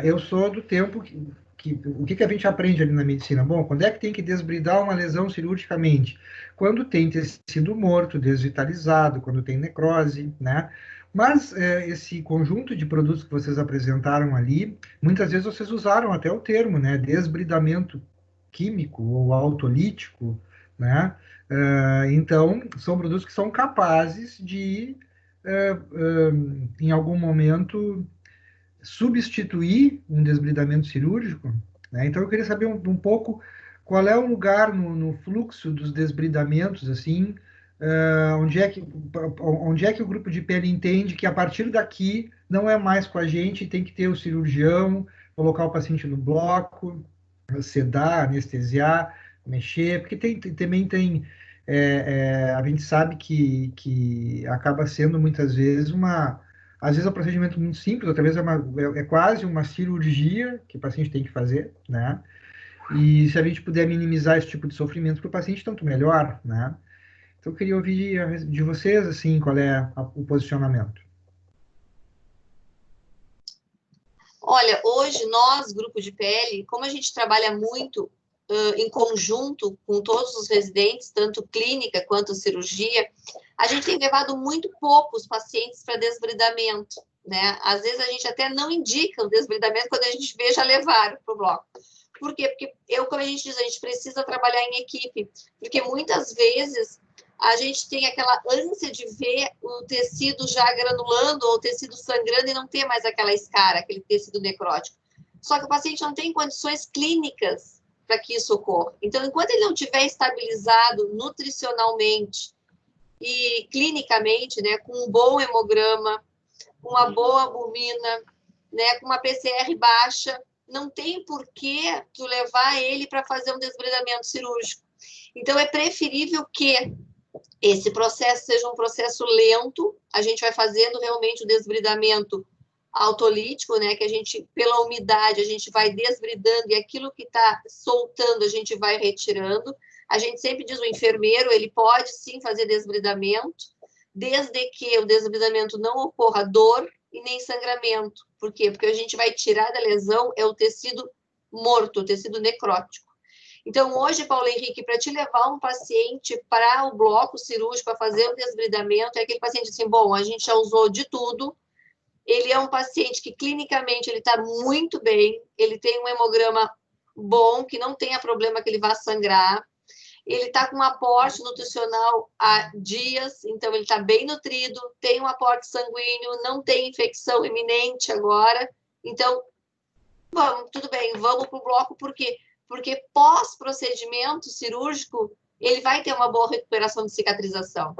eu sou do tempo o que a gente aprende ali na medicina? Bom, quando é que tem que desbridar uma lesão cirurgicamente? Quando tem tecido morto, desvitalizado, quando tem necrose, né? Mas esse conjunto de produtos que vocês apresentaram ali, muitas vezes vocês usaram até o termo, né? Desbridamento químico ou autolítico, né? Então, são produtos que são capazes de, em algum momento, substituir um desbridamento cirúrgico, né? Então, eu queria saber um pouco qual é o lugar no fluxo dos desbridamentos, assim, onde é que o grupo de pele entende que a partir daqui não é mais com a gente, tem que ter o cirurgião, colocar o paciente no bloco, sedar, anestesiar, mexer, porque também tem, a gente sabe que acaba sendo muitas vezes às vezes é um procedimento muito simples, outra vez é quase uma cirurgia que o paciente tem que fazer, né? E se a gente puder minimizar esse tipo de sofrimento para o paciente, tanto melhor, né? Então, eu queria ouvir de vocês, assim, qual é o posicionamento. Olha, hoje nós, grupo de pele, como a gente trabalha muito em conjunto com todos os residentes, tanto clínica quanto cirurgia, a gente tem levado muito poucos pacientes para desbridamento, né? Às vezes a gente até não indica o desbridamento quando a gente vê já levaram para o bloco. Por quê? Porque, como a gente diz, a gente precisa trabalhar em equipe, porque muitas vezes a gente tem aquela ânsia de ver o tecido já granulando ou o tecido sangrando e não ter mais aquela escara, aquele tecido necrótico. Só que o paciente não tem condições clínicas para que isso ocorra. Então, enquanto ele não estiver estabilizado nutricionalmente e clinicamente, né, com um bom hemograma, com uma boa albumina, né, com uma PCR baixa, não tem por que tu levar ele para fazer um desbridamento cirúrgico. Então, é preferível que esse processo seja um processo lento, a gente vai fazendo realmente o desbridamento autolítico, né, que a gente, pela umidade, a gente vai desbridando e aquilo que está soltando a gente vai retirando. A gente sempre diz, o enfermeiro, ele pode sim fazer desbridamento, desde que o desbridamento não ocorra dor e nem sangramento. Por quê? Porque a gente vai tirar da lesão é o tecido morto, o tecido necrótico. Então, hoje, Paulo Henrique, para te levar um paciente para o bloco cirúrgico, para fazer o desbridamento, é aquele paciente assim, bom, a gente já usou de tudo, ele é um paciente que clinicamente ele está muito bem, ele tem um hemograma bom, que não tenha problema que ele vá sangrar, ele está com um aporte nutricional há dias, então ele está bem nutrido, tem um aporte sanguíneo, não tem infecção iminente agora, então, vamos, tudo bem, vamos para o bloco, por quê? Porque pós-procedimento cirúrgico, ele vai ter uma boa recuperação de cicatrização.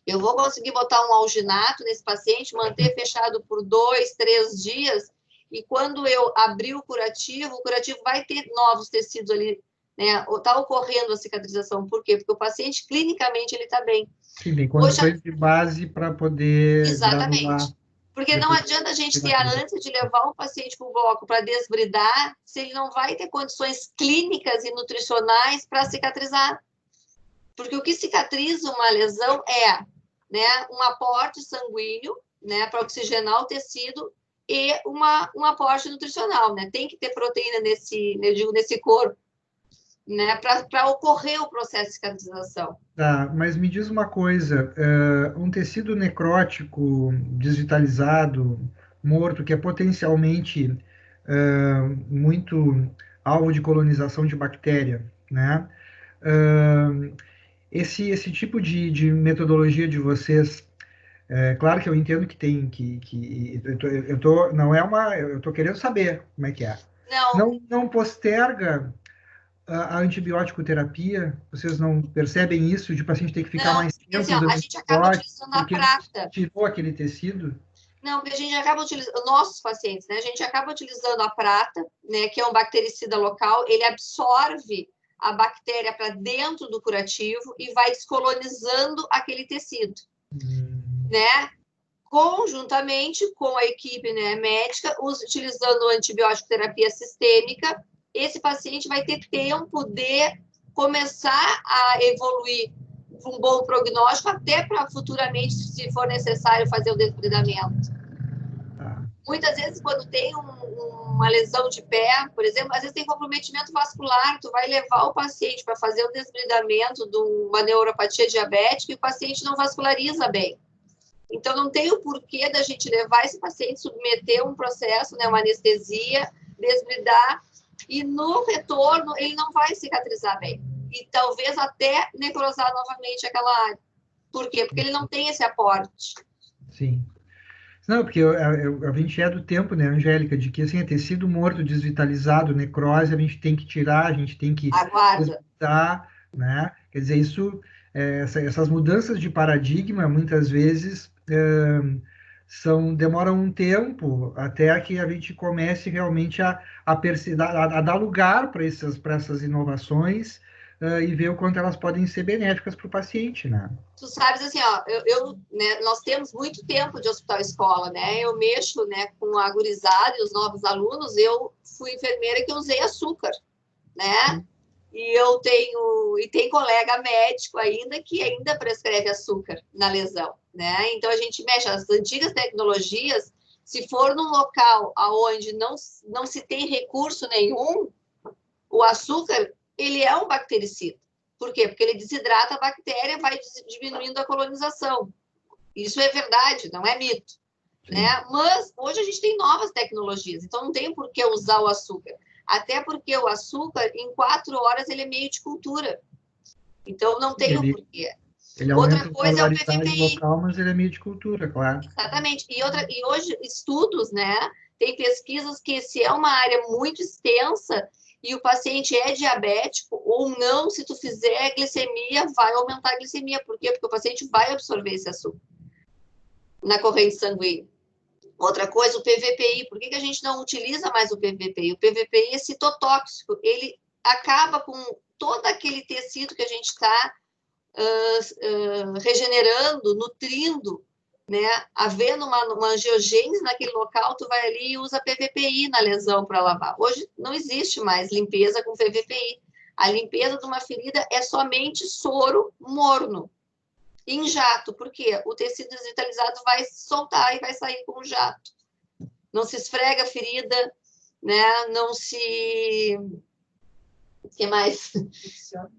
Eu vou conseguir botar um alginato nesse paciente, manter fechado por 2, 3 dias, e quando eu abrir o curativo vai ter novos tecidos ali, né? Está ocorrendo a cicatrização. Por quê? Porque o paciente, clinicamente, ele está bem. Sim, tem condições de base para poder Exatamente. granular. Porque não adianta a gente ter a ânsia de levar um paciente para o bloco para desbridar se ele não vai ter condições clínicas e nutricionais para cicatrizar. Porque o que cicatriza uma lesão é, né, um aporte sanguíneo, né, para oxigenar o tecido e um aporte nutricional, né? Tem que ter proteína nesse corpo, né, para ocorrer o processo de cicatrização. Tá, mas me diz uma coisa, um tecido necrótico, desvitalizado, morto, que é potencialmente muito alvo de colonização de bactéria, né? Esse tipo de metodologia de vocês, claro que eu entendo que tem eu tô querendo saber como é que é. Não posterga a antibiótico terapia? Vocês não percebem isso, de o paciente ter que ficar mais tempo assim, a gente acaba utilizando a prata. Tirou aquele tecido? Não, porque a gente acaba utilizando, nossos pacientes, né? A gente acaba utilizando a prata, né? Que é um bactericida local, ele absorve a bactéria para dentro do curativo e vai descolonizando aquele tecido, né? Conjuntamente com a equipe, né, médica, utilizando antibiótico terapia sistêmica, esse paciente vai ter tempo de começar a evoluir um bom prognóstico, até para futuramente, se for necessário, fazer o desbridamento. Muitas vezes, quando tem uma lesão de pé, por exemplo, às vezes tem comprometimento vascular, tu vai levar o paciente para fazer o desbridamento de uma neuropatia diabética e o paciente não vasculariza bem. Então, não tem o porquê da gente levar esse paciente, submeter a um processo, né, uma anestesia, desbridar, e no retorno ele não vai cicatrizar bem. E talvez até necrosar novamente aquela área. Por quê? Porque ele não tem esse aporte. Sim. Não, porque a gente é do tempo, né, Angélica, de que assim, é tecido morto, desvitalizado, necrose, a gente tem que tirar, a gente tem que aguarda, desbridar, né? Quer dizer, isso essas mudanças de paradigma, muitas vezes, demoram um tempo até que a gente comece realmente a dar lugar para essas inovações, e ver o quanto elas podem ser benéficas para o paciente, né? Tu sabes, assim, ó, né, nós temos muito tempo de hospital-escola, né? Eu mexo, né, com a gurizada e os novos alunos. Eu fui enfermeira que eu usei açúcar, né? E tem colega médico ainda que ainda prescreve açúcar na lesão, né? Então a gente mexe as antigas tecnologias. Se for num local aonde não se tem recurso nenhum, o açúcar, ele é um bactericida. Por quê? Porque ele desidrata a bactéria, vai diminuindo a colonização. Isso é verdade, não é mito, né? Mas hoje a gente tem novas tecnologias, então não tem por que usar o açúcar. Até porque o açúcar, em 4 horas, ele é meio de cultura. Então, não tem o porquê. Outra coisa é o PVPI. Local, mas ele é meio de cultura, claro. Exatamente. E hoje, estudos, né? Tem pesquisas que, se é uma área muito extensa e o paciente é diabético ou não, se tu fizer a glicemia, vai aumentar a glicemia. Por quê? Porque o paciente vai absorver esse açúcar na corrente sanguínea. Outra coisa, o PVPI. Por que a gente não utiliza mais o PVPI? O PVPI é citotóxico. Ele acaba com todo aquele tecido que a gente está regenerando, nutrindo, né? Havendo uma angiogênese naquele local, tu vai ali e usa PVPI na lesão para lavar. Hoje não existe mais limpeza com PVPI. A limpeza de uma ferida é somente soro morno. Em jato, porque o tecido desvitalizado vai soltar e vai sair com o jato. Não se esfrega a ferida, né? Não se... O que mais?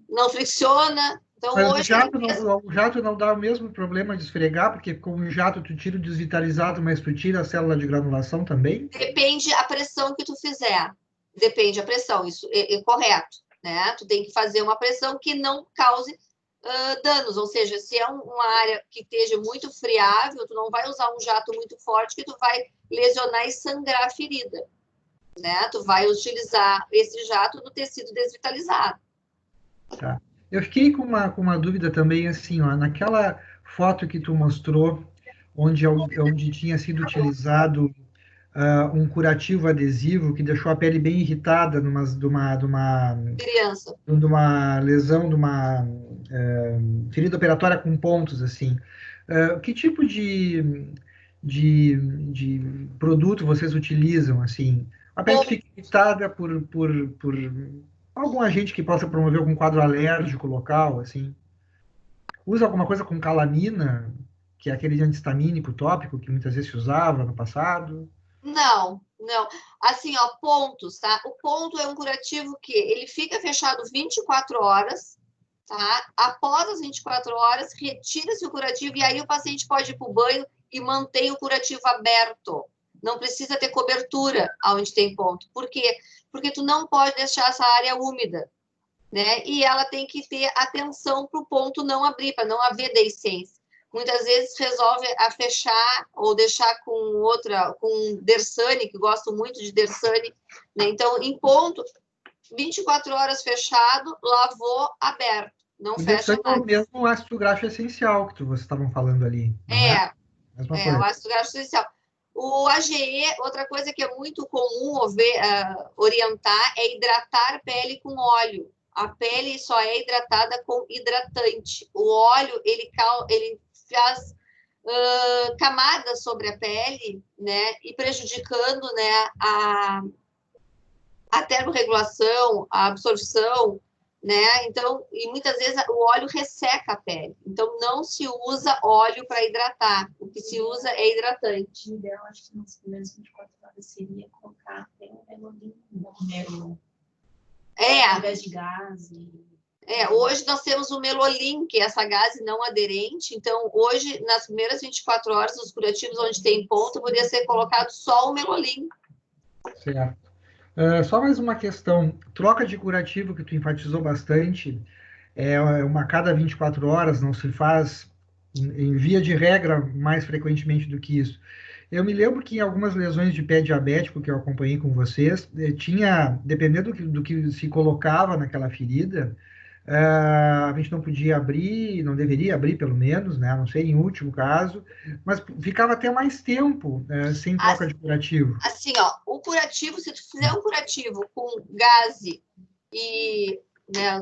Não fricciona. Então, mas hoje... o jato não dá o mesmo problema de esfregar, porque com o jato tu tira o desvitalizado, mas tu tira a célula de granulação também? Depende a pressão que tu fizer. Depende a pressão, isso é correto, né? Tu tem que fazer uma pressão que não cause danos, ou seja, se é uma área que esteja muito friável, tu não vai usar um jato muito forte que tu vai lesionar e sangrar a ferida, né? Tu vai utilizar esse jato no tecido desvitalizado. Tá. Eu fiquei com uma dúvida também, assim, ó, naquela foto que tu mostrou, onde tinha sido utilizado um curativo adesivo que deixou a pele bem irritada de uma lesão, de uma ferida operatória com pontos, assim. Que tipo de produto vocês utilizam, assim? A pele que fica irritada por algum agente que possa promover algum quadro alérgico local, assim? Usa alguma coisa com calamina, que é aquele antihistamínico tópico que muitas vezes se usava no passado? Não. Assim, ó, pontos, tá? O ponto é um curativo que ele fica fechado 24 horas, tá? Após as 24 horas, retira-se o curativo e aí o paciente pode ir para o banho e mantém o curativo aberto. Não precisa ter cobertura onde tem ponto. Por quê? Porque tu não pode deixar essa área úmida, né? E ela tem que ter atenção para o ponto não abrir, para não haver deiscência. Muitas vezes resolve a fechar ou deixar com Dersane, que gosto muito de Dersane, né? Então, em ponto, 24 horas fechado, lavou, aberto. Não fecha mais. É o mesmo ácido graxo essencial que vocês estavam falando ali. O ácido graxo essencial. O AGE, outra coisa que é muito comum orientar é hidratar a pele com óleo. A pele só é hidratada com hidratante. O óleo, ele faz camadas sobre a pele, né, e prejudicando, né, a termorregulação, a absorção, né? Então, e muitas vezes o óleo resseca a pele. Então, não se usa óleo para hidratar. O que se usa é hidratante. O ideal, acho que nas primeiras 24 horas seria colocar até um melolim, ao invés de gás. Hoje nós temos o Melolin, que é essa gase não aderente. Então, hoje, nas primeiras 24 horas, os curativos onde tem ponto, poderia ser colocado só o Melolin. Certo. Só mais uma questão. Troca de curativo, que tu enfatizou bastante, é uma a cada 24 horas, não se faz, em via de regra, mais frequentemente do que isso. Eu me lembro que em algumas lesões de pé diabético que eu acompanhei com vocês, tinha, dependendo do que se colocava naquela ferida, a gente não podia abrir, não deveria abrir pelo menos, né? Não sei, em último caso, mas ficava até mais tempo sem troca de curativo. Assim, ó, o curativo, se tu fizer um curativo com gaze e né,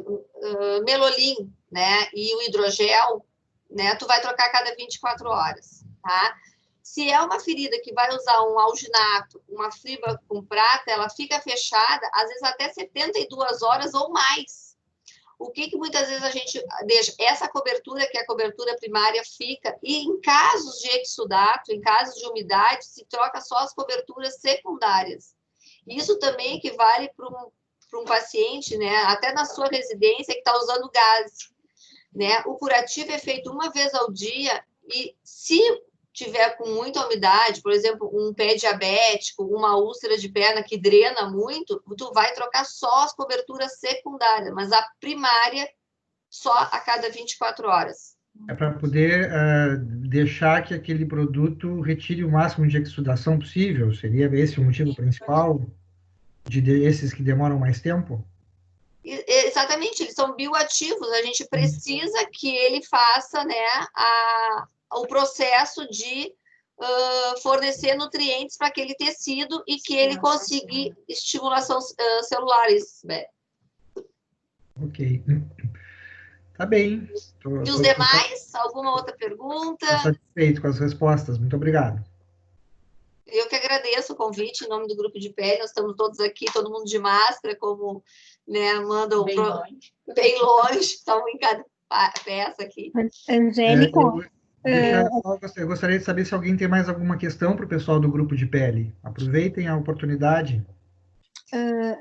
melolim, né, e o hidrogel, né, tu vai trocar a cada 24 horas, tá? Se é uma ferida que vai usar um alginato, uma fibra com prata, ela fica fechada, às vezes até 72 horas ou mais. O que muitas vezes a gente deixa? Essa cobertura, que é a cobertura primária, fica, e em casos de exudato, em casos de umidade, se troca só as coberturas secundárias. Isso também equivale para um paciente, né, até na sua residência, que está usando gás. Né? O curativo é feito uma vez ao dia, e se tiver com muita umidade, por exemplo, um pé diabético, uma úlcera de perna que drena muito, tu vai trocar só as coberturas secundárias, mas a primária só a cada 24 horas. É para poder deixar que aquele produto retire o máximo de exsudação possível? Seria esse o motivo principal de esses que demoram mais tempo? Exatamente, eles são bioativos, a gente precisa que ele faça, né, o processo de fornecer nutrientes para aquele tecido e que ele consiga estimulação celular. Ok. Tá bem. E os demais? Alguma outra pergunta? Estou satisfeito com as respostas. Muito obrigado. Eu que agradeço o convite em nome do Grupo de Pele. Nós estamos todos aqui, todo mundo de máscara, como né, mandam bem longe, estamos em cada peça aqui. Angélica. Eu gostaria de saber se alguém tem mais alguma questão para o pessoal do Grupo de Pele. Aproveitem a oportunidade.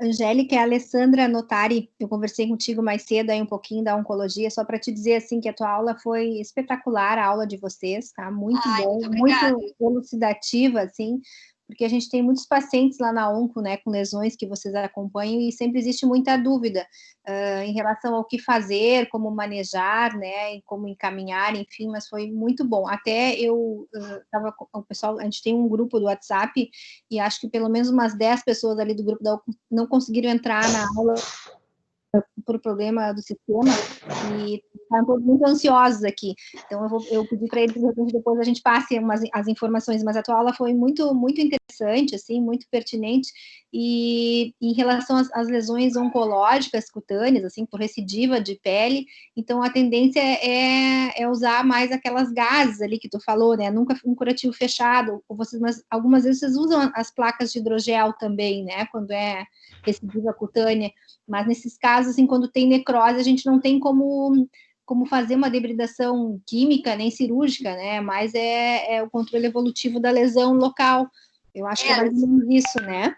Angélica, é a Alessandra Notari. Eu conversei contigo mais cedo aí um pouquinho da oncologia, só para te dizer assim que a tua aula foi espetacular, a aula de vocês, tá? Muito bom, muito elucidativa, assim, porque a gente tem muitos pacientes lá na onco, né, com lesões que vocês acompanham e sempre existe muita dúvida em relação ao que fazer, como manejar, né, e como encaminhar, enfim, mas foi muito bom. Até eu estava com o pessoal, a gente tem um grupo do WhatsApp e acho que pelo menos umas 10 pessoas ali do grupo da onco não conseguiram entrar na aula por problema do sistema, e estão todos muito ansiosos aqui. Então, eu pedi para eles, de repente, depois a gente passe as informações, mas a tua aula foi muito, muito interessante, assim, muito pertinente, e em relação às lesões oncológicas cutâneas, assim, por recidiva de pele, então a tendência é usar mais aquelas gases ali que tu falou, né, nunca um curativo fechado, mas algumas vezes vocês usam as placas de hidrogel também, né, quando é recidiva cutânea, mas nesses casos, assim, quando tem necrose, a gente não tem como fazer uma debridação química, nem cirúrgica, né? Mas é o controle evolutivo da lesão local. Eu acho que é mais ou menos isso, né?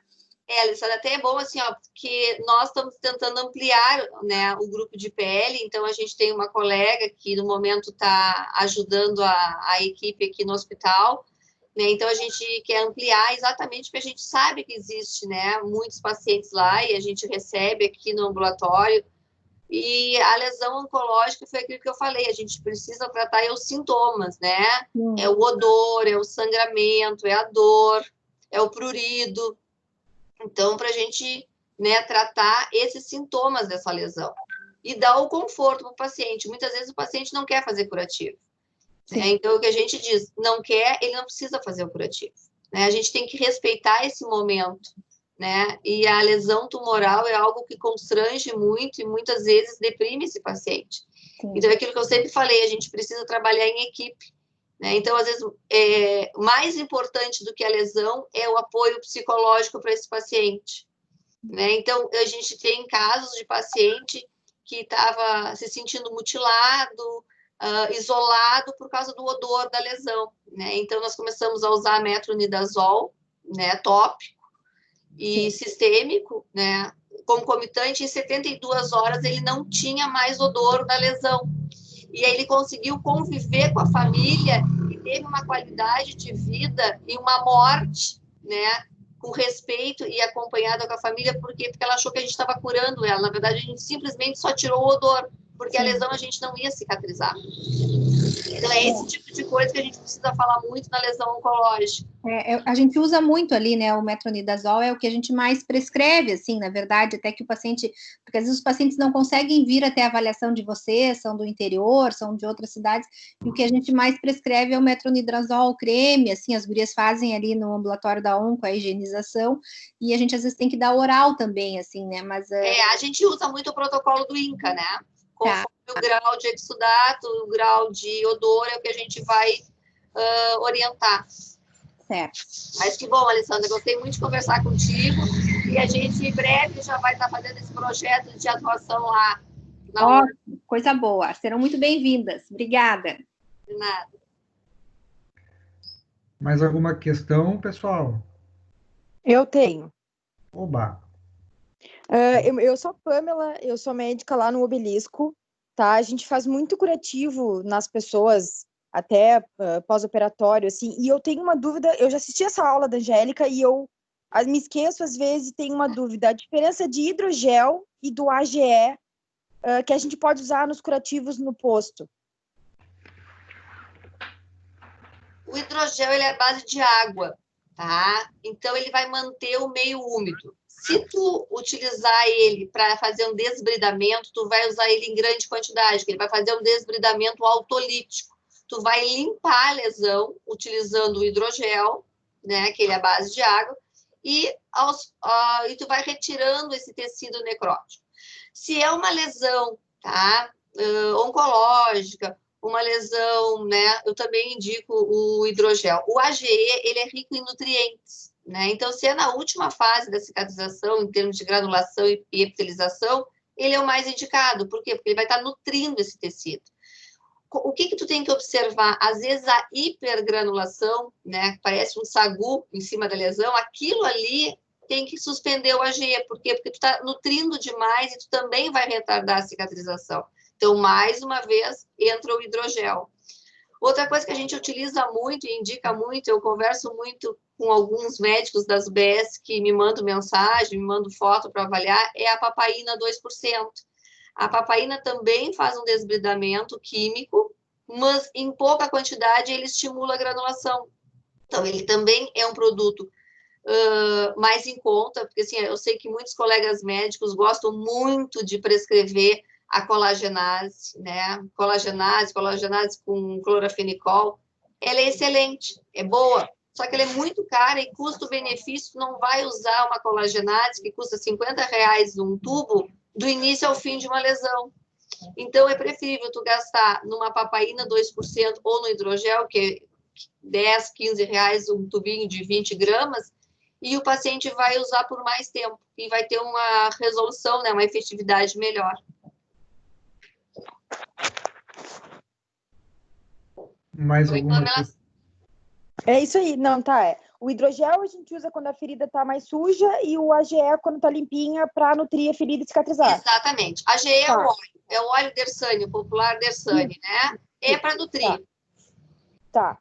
Alessandra, até é bom, assim, ó, porque nós estamos tentando ampliar, né, o grupo de pele, então a gente tem uma colega que, no momento, está ajudando a equipe aqui no hospital, né, então a gente quer ampliar exatamente porque a gente sabe que existe, né, muitos pacientes lá e a gente recebe aqui no ambulatório. E a lesão oncológica foi aquilo que eu falei, a gente precisa tratar os sintomas, né? É o odor, é o sangramento, é a dor, é o prurido. Então, para a gente, né, tratar esses sintomas dessa lesão e dar o conforto para o paciente. Muitas vezes o paciente não quer fazer curativo. Né? Então, o que a gente diz, não quer, ele não precisa fazer o curativo. Né? A gente tem que respeitar esse momento. Né? E a lesão tumoral é algo que constrange muito e muitas vezes deprime esse paciente. Então, é aquilo que eu sempre falei, a gente precisa trabalhar em equipe. Né? Então, às vezes, mais importante do que a lesão é o apoio psicológico para esse paciente. Né? Então, a gente tem casos de paciente que estava se sentindo mutilado, isolado por causa do odor da lesão. Né? Então, nós começamos a usar metronidazol, né, tópico, e sistêmico, né, concomitante, em 72 horas ele não tinha mais odor da lesão. E aí ele conseguiu conviver com a família e teve uma qualidade de vida e uma morte, né, com respeito e acompanhada com a família, porque ela achou que a gente estava curando ela. Na verdade, a gente simplesmente só tirou o odor, porque a lesão a gente não ia cicatrizar. Então, é esse tipo de coisa que a gente precisa falar muito na lesão oncológica. A gente usa muito ali, né, o metronidazol é o que a gente mais prescreve, assim, na verdade, até que o paciente, porque às vezes os pacientes não conseguem vir até a avaliação de vocês, são do interior, são de outras cidades, e o que a gente mais prescreve é o metronidazol creme, assim, as gurias fazem ali no ambulatório da onco, a higienização, e a gente às vezes tem que dar oral também, assim, né, mas... a gente usa muito o protocolo do INCA, né, conforme o grau de exudato, o grau de odor, é o que a gente vai orientar. Certo. Mas que bom, Alessandra, gostei muito de conversar contigo e a gente em breve já vai estar fazendo esse projeto de atuação lá. Coisa boa, serão muito bem-vindas. Obrigada. De nada. Mais alguma questão, pessoal? Eu tenho. Oba! Eu sou a Pamela, eu sou médica lá no Obelisco, tá? A gente faz muito curativo nas pessoas, até pós-operatório, assim, e eu tenho uma dúvida, eu já assisti essa aula da Angélica e eu me esqueço às vezes, tenho uma dúvida, a diferença de hidrogel e do AGE que a gente pode usar nos curativos no posto. O hidrogel, ele é a base de água, tá? Então, ele vai manter o meio úmido. Se tu utilizar ele para fazer um desbridamento, tu vai usar ele em grande quantidade, porque ele vai fazer um desbridamento autolítico. Tu vai limpar a lesão utilizando o hidrogel, né, que ele é a base de água, e tu vai retirando esse tecido necrótico. Se é uma lesão, tá, oncológica, uma lesão, né, eu também indico o hidrogel. O AGE, ele é rico em nutrientes, né, então se é na última fase da cicatrização, em termos de granulação e epitelização, ele é o mais indicado. Por quê? Porque ele vai estar nutrindo esse tecido. O que tu tem que observar? Às vezes a hipergranulação, né, parece um sagu em cima da lesão, aquilo ali tem que suspender o AGE. Por quê? Porque tu está nutrindo demais e tu também vai retardar a cicatrização. Então, mais uma vez, entra o hidrogel. Outra coisa que a gente utiliza muito e indica muito, eu converso muito com alguns médicos das UBS que me mandam mensagem, me mandam foto para avaliar, é a papaína 2%. A papaína também faz um desbridamento químico, mas em pouca quantidade ele estimula a granulação. Então, ele também é um produto mais em conta, porque assim, eu sei que muitos colegas médicos gostam muito de prescrever a colagenase, né? Colagenase com clorafenicol, ela é excelente, é boa, só que ela é muito cara e custo-benefício, não vai usar uma colagenase que custa R$50 um tubo, do início ao fim de uma lesão. Então, é preferível tu gastar numa papaína 2% ou no hidrogel, que é R$10, R$15 um tubinho de 20 gramas, e o paciente vai usar por mais tempo e vai ter uma resolução, né, uma efetividade melhor. Mais alguma coisa? É isso aí, não, tá, O hidrogel a gente usa quando a ferida está mais suja e o AGE quando está limpinha para nutrir a ferida e cicatrizar. Exatamente. AGE é o óleo Dersane, o popular Dersane, né? É para nutrir. Tá.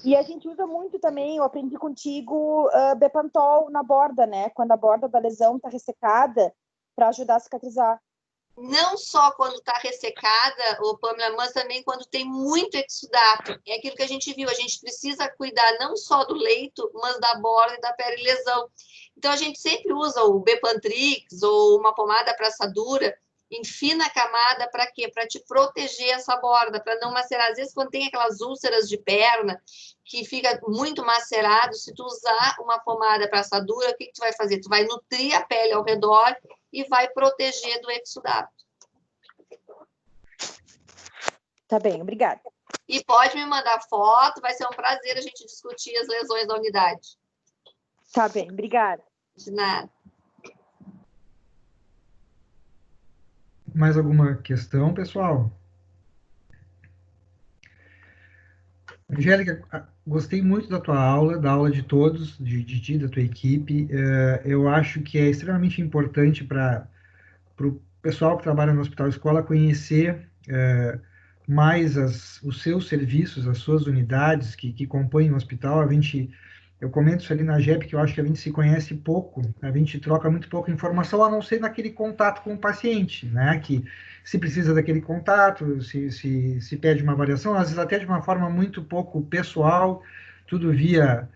E a gente usa muito também, eu aprendi contigo, Bepantol na borda, né? Quando a borda da lesão está ressecada, para ajudar a cicatrizar. Não só quando está ressecada, Pamela, mas também quando tem muito exudato. É aquilo que a gente viu, a gente precisa cuidar não só do leito, mas da borda e da perilesão. Então, a gente sempre usa o Bepantrix ou uma pomada para assadura em fina camada, para quê? Para te proteger essa borda, para não macerar. Às vezes, quando tem aquelas úlceras de perna, que fica muito macerado, se tu usar uma pomada para assadura, o que tu vai fazer? Tu vai nutrir a pele ao redor e vai proteger do exudato. Tá bem, obrigada. E pode me mandar foto, vai ser um prazer a gente discutir as lesões da unidade. Tá bem, obrigada. De nada. Mais alguma questão, pessoal? Angélica, gostei muito da tua aula, da aula de todos, de ti, da tua equipe. Eu acho que é extremamente importante para o pessoal que trabalha no Hospital Escola conhecer mais os seus serviços, as suas unidades que compõem o hospital. A gente Eu comento isso ali na JEP, que eu acho que a gente se conhece pouco, a gente troca muito pouca informação, a não ser naquele contato com o paciente, né? Que se precisa daquele contato, se pede uma avaliação, às vezes até de uma forma muito pouco pessoal, tudo via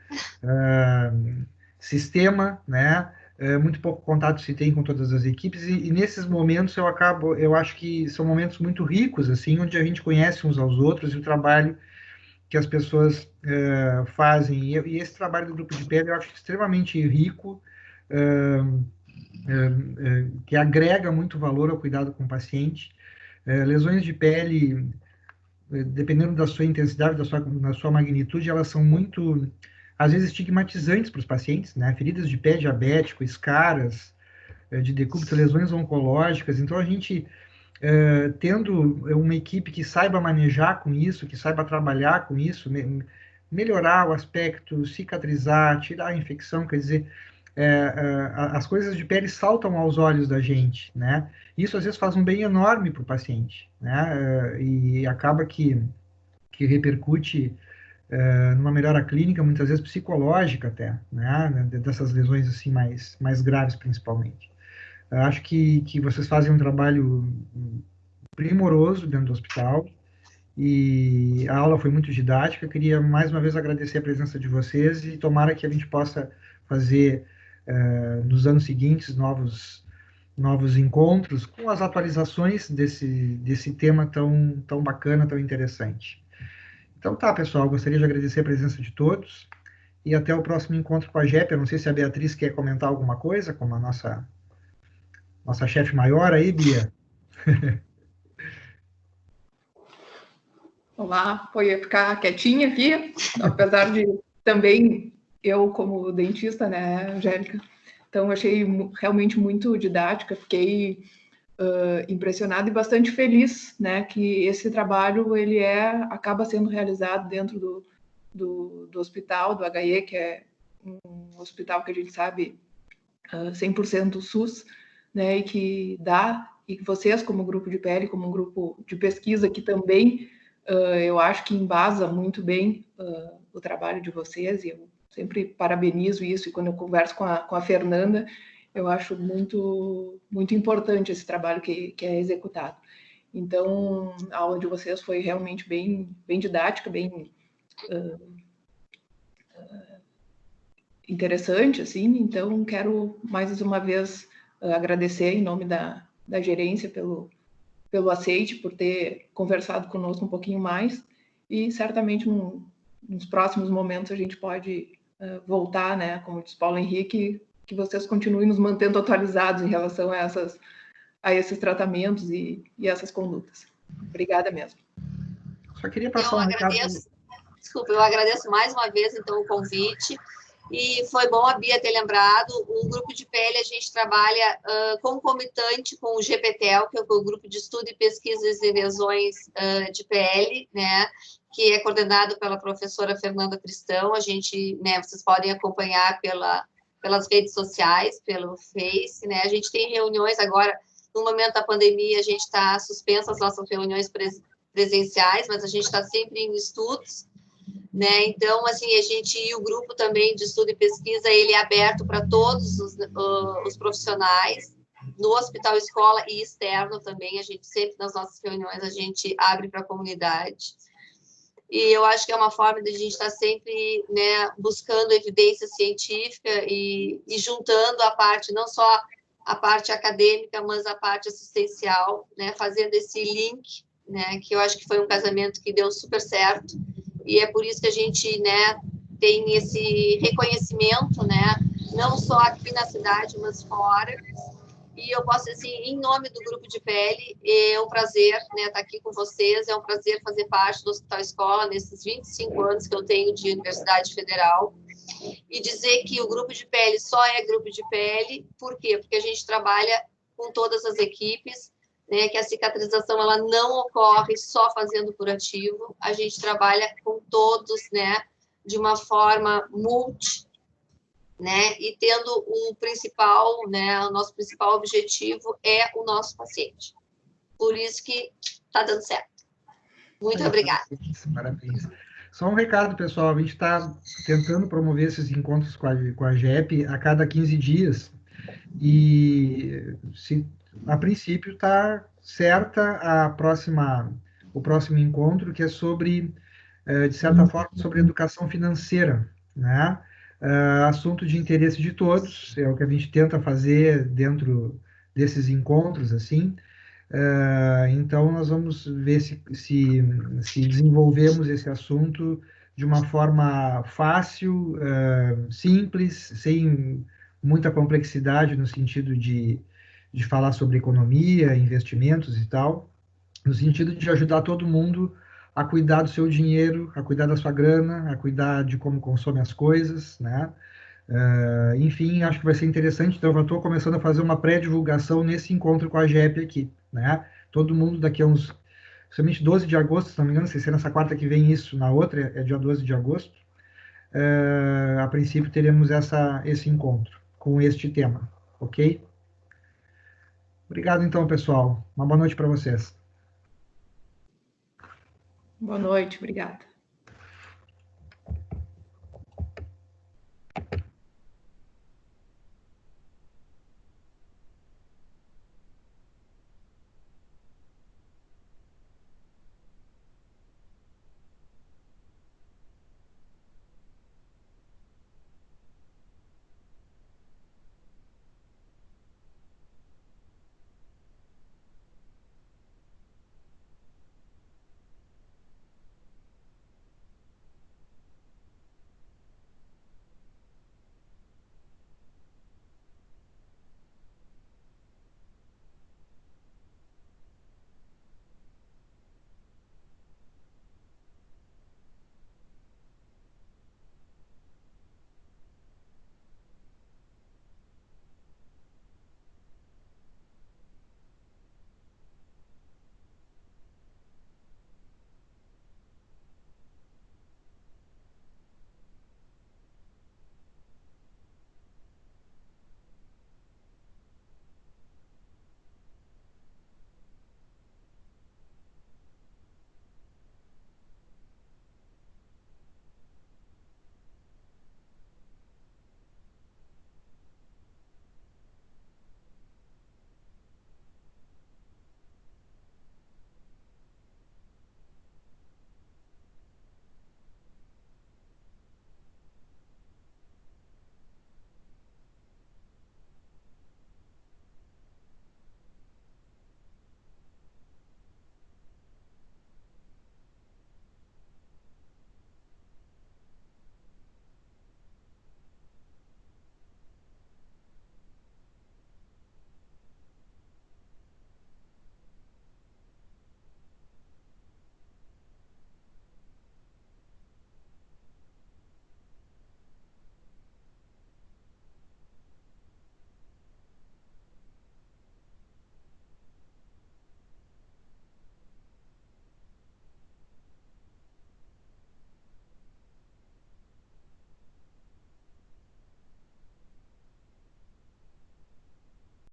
sistema, né? Muito pouco contato se tem com todas as equipes, e nesses momentos eu acho que são momentos muito ricos, assim, onde a gente conhece uns aos outros e o trabalho que as pessoas fazem. E esse trabalho do grupo de pele eu acho extremamente rico, que agrega muito valor ao cuidado com o paciente. Lesões de pele, dependendo da sua intensidade, da sua magnitude, elas são muito, às vezes, estigmatizantes para os pacientes, né? Feridas de pé diabético, escaras, de decúbito, lesões oncológicas. Então, a gente tendo uma equipe que saiba manejar com isso, que saiba trabalhar com isso, melhorar o aspecto, cicatrizar, tirar a infecção, quer dizer, as coisas de pele saltam aos olhos da gente, né? Isso às vezes faz um bem enorme para o paciente, né? E acaba que repercute numa melhora clínica, muitas vezes psicológica até, né? Dessas lesões assim mais graves principalmente. Eu acho que vocês fazem um trabalho primoroso dentro do hospital e a aula foi muito didática. Eu queria mais uma vez agradecer a presença de vocês e tomara que a gente possa fazer nos anos seguintes novos encontros com as atualizações desse tema tão bacana, tão interessante. Então tá, pessoal, gostaria de agradecer a presença de todos e até o próximo encontro com a JEP. Eu não sei se a Beatriz quer comentar alguma coisa, como a nossa chefe maior aí, Bia. Olá, ia ficar quietinha aqui, apesar de também eu como dentista, né, Angélica? Então, achei realmente muito didática, fiquei impressionada e bastante feliz, né, que esse trabalho ele acaba sendo realizado dentro do hospital, do HE, que é um hospital que a gente sabe 100% SUS, né, e que vocês como grupo de pele, como um grupo de pesquisa que também eu acho que embasa muito bem o trabalho de vocês, e eu sempre parabenizo isso, e quando eu converso com a Fernanda, eu acho muito, muito importante esse trabalho que é executado. Então, a aula de vocês foi realmente bem didática, bem interessante, assim, então quero mais uma vez agradecer em nome da gerência pelo aceite, por ter conversado conosco um pouquinho mais, e certamente nos próximos momentos a gente pode voltar, né, como diz Paulo Henrique, que vocês continuem nos mantendo atualizados em relação a esses tratamentos e essas condutas. Obrigada mesmo. Só queria passar um recado. Desculpa, eu agradeço mais uma vez, então, o convite. E foi bom a Bia ter lembrado, o grupo de pele a gente trabalha concomitante com o GPTEL, que é o Grupo de Estudo e Pesquisas e Lesões de pele, né, que é coordenado pela professora Fernanda Cristão. A gente, né, vocês podem acompanhar pelas redes sociais, pelo Face, né, a gente tem reuniões agora, no momento da pandemia, a gente está suspensa as nossas reuniões presenciais, mas a gente está sempre em estudos, né? Então, assim, o grupo também de estudo e pesquisa, ele é aberto para todos os profissionais, no hospital escola e externo também, a gente sempre, nas nossas reuniões, a gente abre para a comunidade. E eu acho que é uma forma de a gente estar sempre, né, buscando evidência científica e juntando a parte, não só a parte acadêmica, mas a parte assistencial, né, fazendo esse link, né, que eu acho que foi um casamento que deu super certo. E é por isso que a gente, né, tem esse reconhecimento, né, não só aqui na cidade, mas fora. E eu posso, assim, em nome do Grupo de Pele, é um prazer, né, estar aqui com vocês, é um prazer fazer parte do Hospital Escola nesses 25 anos que eu tenho de Universidade Federal. E dizer que o Grupo de Pele só é Grupo de Pele, por quê? Porque a gente trabalha com todas as equipes, né, que a cicatrização ela não ocorre só fazendo curativo, a gente trabalha com todos, né, de uma forma multi, né, e tendo o principal, né, o nosso principal objetivo é o nosso paciente. Por isso que está dando certo. Muito obrigada. Parabéns. Só um recado, pessoal, a gente está tentando promover esses encontros com a GEP a cada 15 dias, e a princípio está certa o próximo encontro, que é sobre, de certa forma, sobre educação financeira, né? Assunto de interesse de todos, é o que a gente tenta fazer dentro desses encontros, assim. Então, nós vamos ver se desenvolvemos esse assunto de uma forma fácil, simples, sem muita complexidade no sentido de falar sobre economia, investimentos e tal, no sentido de ajudar todo mundo a cuidar do seu dinheiro, a cuidar da sua grana, a cuidar de como consome as coisas, né? Enfim, acho que vai ser interessante, então eu já estou começando a fazer uma pré-divulgação nesse encontro com a GEP aqui, né? Todo mundo daqui a uns, somente 12 de agosto, se não me engano, se é nessa quarta que vem isso, na outra é dia 12 de agosto, a princípio teremos esse encontro com este tema, ok? Obrigado então, pessoal. Uma boa noite para vocês. Boa noite, obrigada.